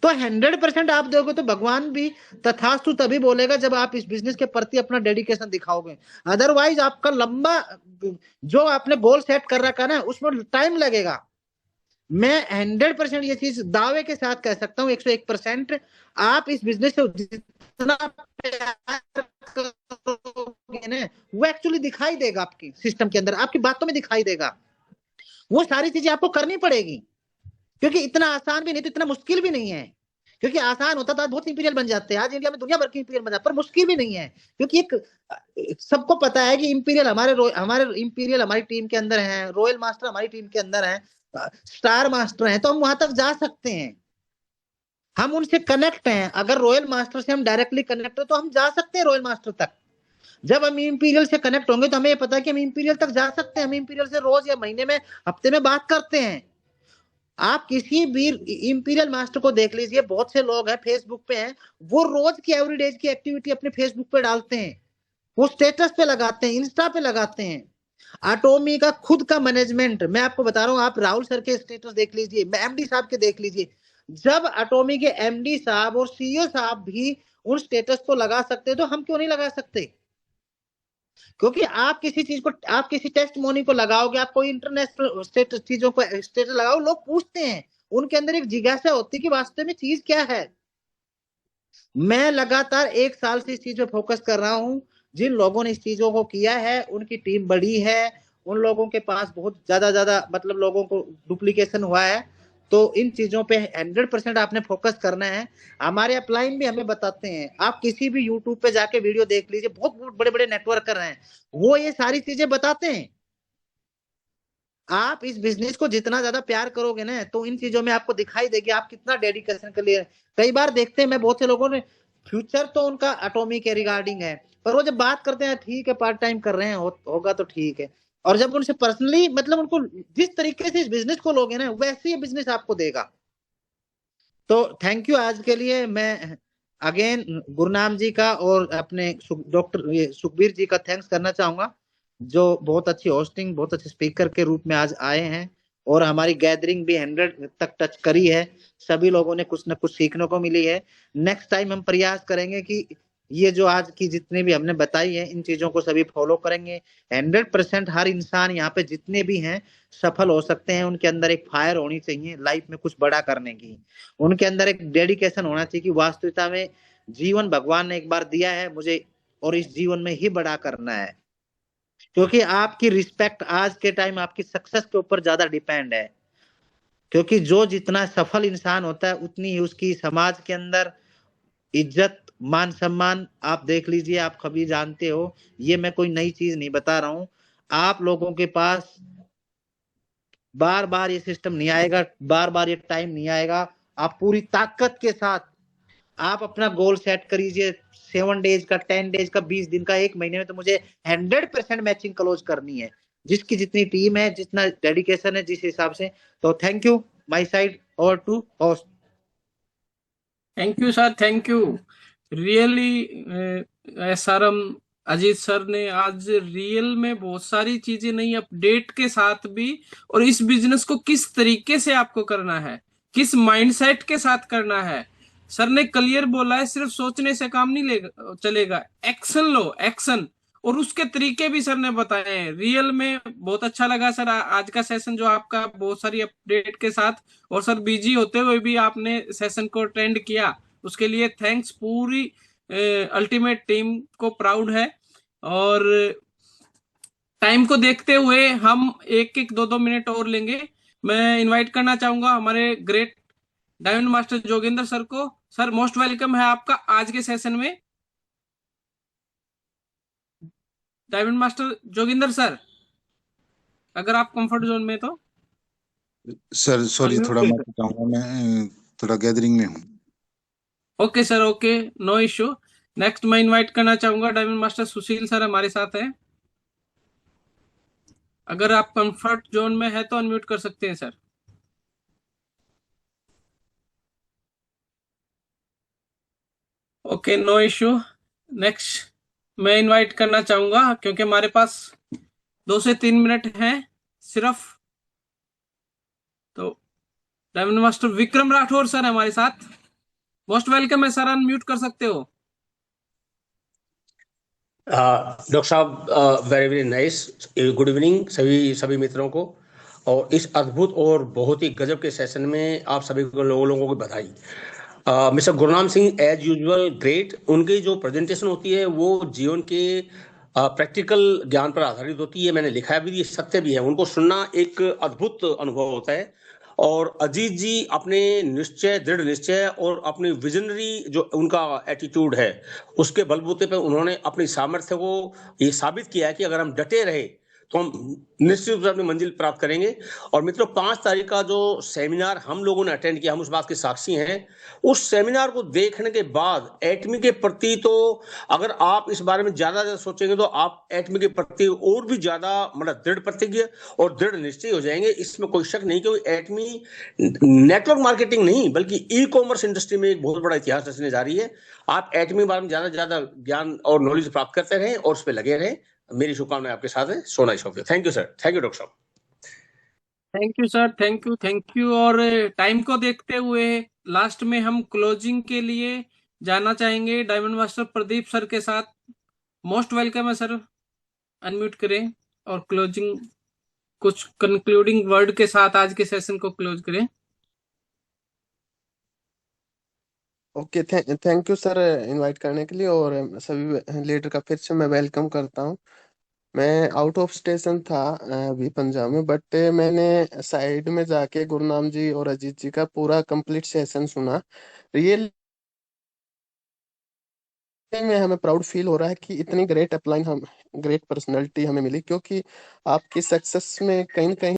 तो 100% आप दोगे तो भगवान भी तथास्तु तभी बोलेगा जब आप इस बिजनेस के प्रति अपना डेडिकेशन दिखाओगे। अदरवाइज आपका लंबा जो आपने गोल सेट कर रखा ना उसमें टाइम लगेगा। मैं 100% ये चीज दावे के साथ कह सकता हूँ, 101%। आप इस बिजनेस से जितना प्यार करोगे ना वो एक्चुअली दिखाई देगा आपकी सिस्टम के अंदर, आपकी बातों में दिखाई देगा। वो सारी चीजें आपको करनी पड़ेगी, क्योंकि इतना आसान भी नहीं तो इतना मुश्किल भी नहीं है। क्योंकि आसान होता तो आज बहुत इंपीरियल बन जाते हैं। आज इंडिया में दुनिया भर के इंपीरियल बन जाते, पर मुश्किल भी नहीं है, क्योंकि एक सबको पता है कि इंपीरियल हमारे इंपीरियल हमारी टीम के अंदर है, रॉयल मास्टर हमारी टीम के अंदर है, स्टार मास्टर है, तो हम वहां तक जा सकते हैं, हम उनसे कनेक्ट हैं। अगर रॉयल मास्टर से हम डायरेक्टली कनेक्ट हो तो हम जा सकते हैं रॉयल मास्टर तक। जब हम इंपीरियल से कनेक्ट होंगे तो हमें ये पता है कि हम इंपीरियल तक जा सकते हैं। हम इंपीरियल से रोज या महीने में, हफ्ते में बात करते हैं। आप किसी भी इंपीरियल मास्टर को देख लीजिए, बहुत से लोग हैं फेसबुक पे हैं, वो रोज की एवरीडेज की एक्टिविटी अपने फेसबुक पे डालते हैं, वो स्टेटस पे लगाते हैं, इंस्टा पे लगाते हैं। एटॉमी का खुद का मैनेजमेंट, मैं आपको बता रहा हूं, आप राहुल सर के स्टेटस देख लीजिए, एमडी साहब के देख लीजिए। जब एटॉमी के एमडी साहब और सीईओ साहब भी उन स्टेटस को लगा सकते तो हम क्यों नहीं लगा सकते? क्योंकि आप किसी चीज को, आप किसी टेस्टमोनी को लगाओगे, आप कोई इंटरनेशनल स्टेटस चीजों को स्टेटस लगाओ, लोग पूछते हैं, उनके अंदर एक जिज्ञासा होती है कि वास्तव में चीज क्या है। मैं लगातार 1 साल से इस चीज पे फोकस कर रहा हूं। जिन लोगों ने इस चीजों को किया है उनकी टीम बड़ी है, उन लोगों के पास बहुत ज्यादा मतलब लोगों को डुप्लीकेशन हुआ है। तो इन चीजों पे 100% आपने फोकस करना है। हमारे अपलाइन भी हमें बताते हैं, आप किसी भी यूट्यूब पे जाके वीडियो देख लीजिए, बहुत बहुत बड़े बड़े नेटवर्कर हैं, वो ये सारी चीजें बताते हैं। आप इस बिजनेस को जितना ज्यादा प्यार करोगे ना, तो इन चीजों में आपको दिखाई देगी आप कितना डेडिकेशन के लिए। कई बार देखते हैं, मैं बहुत से लोगों ने, फ्यूचर तो उनका एटॉमी के रिगार्डिंग है, पर वो जब बात करते हैं ठीक है पार्ट टाइम कर रहे हैं, होगा तो ठीक है, और जब उनसे पर्सनली मतलब उनको जिस तरीके से इस बिजनेस को लोगे ना, वैसे ही बिजनेस आपको देगा। तो थैंक यू। आज के लिए मैं अगेन गुरनाम जी का और अपने डॉक्टर सुखबीर जी का थैंक्स करना चाहूंगा, जो बहुत अच्छी होस्टिंग, बहुत अच्छे स्पीकर के रूप में आज आए हैं, और हमारी गैदरिंग भी 100 तक टच करी है। सभी लोगों ने कुछ न कुछ सीखने को मिली है। नेक्स्ट टाइम हम प्रयास करेंगे कि ये जो आज की जितने भी हमने बताई है, इन चीजों को सभी फॉलो करेंगे। 100% हर इंसान यहाँ पे जितने भी हैं सफल हो सकते हैं। उनके अंदर एक फायर होनी चाहिए लाइफ में कुछ बड़ा करने की, उनके अंदर एक डेडिकेशन होना चाहिए कि वास्तविकता में जीवन भगवान ने एक बार दिया है मुझे, और इस जीवन में ही बड़ा करना है। क्योंकि आपकी रिस्पेक्ट आज के टाइम आपकी सक्सेस के ऊपर ज्यादा डिपेंड है, क्योंकि जो जितना सफल इंसान होता है उतनी ही उसकी समाज के अंदर इज्जत, मान सम्मान। आप देख लीजिए, आप कभी जानते हो, ये मैं कोई नई चीज नहीं बता रहा हूं, आप लोगों के पास बार बार ये सिस्टम नहीं आएगा, बार बार ये टाइम नहीं आएगा। आप पूरी ताकत के साथ आप अपना गोल सेट करिए, 7 डेज का, 10 डेज का, 20 दिन का, 1 महीने में तो मुझे 100% मैचिंग क्लोज करनी है। जिसकी जितनी टीम है, जितना डेडिकेशन है, जिस हिसाब से। तो थैंक यू माय साइड और to host. Thank you sir, thank you really. SRM Ajit sir ने आज रियल में बहुत सारी चीजें नई अपडेट के साथ भी, और इस बिजनेस को किस तरीके से आपको करना है, किस माइंडसेट के साथ करना है। सर ने क्लियर बोला है, सिर्फ सोचने से काम नहीं चलेगा, एक्शन लो, एक्शन। और उसके तरीके भी सर ने बताए हैं। रियल में बहुत अच्छा लगा सर आज का सेशन, जो आपका बहुत सारी अपडेट के साथ, और सर बिजी होते हुए भी आपने सेशन को अटेंड किया, उसके लिए थैंक्स। पूरी अल्टीमेट टीम को प्राउड है। और टाइम को देखते हुए हम 1-1, 2-2 मिनट और लेंगे। मैं इनवाइट करना चाहूंगा हमारे great diamond master Joginder sir को। सर मोस्ट वेलकम है आपका आज के सेशन में। डायमंड मास्टर जोगिंदर सर, अगर आप कंफर्ट जोन में तो। सर सॉरी, थोड़ा मैं बताऊंगा, मैं थोड़ा गैदरिंग में हूँ। Okay sir, okay, no issue. Next मैं इनवाइट करना चाहूंगा डायमंड मास्टर सुशील सर, हमारे साथ हैं। अगर आप कंफर्ट जोन में है तो अनम्यूट कर सकते हैं sir. Okay, no issue. Next मैं इनवाइट करना चाहूंगा, क्योंकि हमारे पास 2 से 3 मिनट हैं सिर्फ। तो diamond master Vikram Rathore sir हमारे साथ, मोस्ट वेलकम है सर, अनम्यूट कर सकते हो। डॉक्टर साहब, very very nice. Good evening सभी मित्रों को, और इस अद्भुत और बहुत ही गजब के सेशन में आप सभी लोगों को बधाई। Mister Gurnam Singh as usual great. उनकी जो प्रेजेंटेशन होती है वो जीवन के प्रैक्टिकल ज्ञान पर आधारित होती है। मैंने लिखा भी, ये सत्य भी है। उनको सुनना एक अद्भुत अनुभव होता है, और अजीत जी अपने निश्चय, दृढ़ निश्चय और अपनी विजनरी जो उनका एटीट्यूड है, उसके बलबूते पे उन्होंने अपनी सामर्थ्य को ये साबित किया है कि अगर हम डटे रहे तो हम निश्चित रूप से अपनी मंजिल प्राप्त करेंगे। और मित्रों, 5 तारीख का जो सेमिनार हम लोगों ने अटेंड किया, हम उस बात के साक्षी हैं। उस सेमिनार को देखने के बाद एटमी के प्रति, तो अगर आप इस बारे में ज्यादा सोचेंगे तो आप एटमी के प्रति और भी ज्यादा मतलब दृढ़ प्रतिज्ञ और दृढ़ निश्चय हो जाएंगे। इसमें कोई शक नहीं, क्योंकि एटमी नेटवर्क मार्केटिंग नहीं बल्कि ई कॉमर्स इंडस्ट्री में एक बहुत बड़ा इतिहास रचने जा रही है। आप एटमी के बारे में ज्यादा से ज्यादा ज्ञान और नॉलेज प्राप्त करते रहें और उस पर लगे रहें। मेरी शुभकामनाएं आपके साथ है। So nice of you. Thank you sir. Thank you doctor साहब। Thank you sir, thank you. और टाइम को देखते हुए लास्ट में हम क्लोजिंग के लिए जाना चाहेंगे डायमंड मास्टर प्रदीप सर के साथ। मोस्ट वेलकम है सर, अनम्यूट करें और क्लोजिंग कुछ कंक्लूडिंग वर्ड के साथ आज के सेशन को क्लोज करें। Okay, thank you sir invite करने के लिए, और सभी लीडर का फिर से मैं वेलकम करता हूँ। मैं आउट ऑफ स्टेशन था अभी पंजाब में, बट मैंने साइड में जाके गुरनाम जी और अजीत जी का पूरा कंप्लीट सेशन सुना। रियल में हमें प्राउड फील हो रहा है कि इतनी ग्रेट अपलाइन, हम ग्रेट पर्सनैलिटी हमें मिली, क्योंकि आपकी सक्सेस में कहीं न कहीं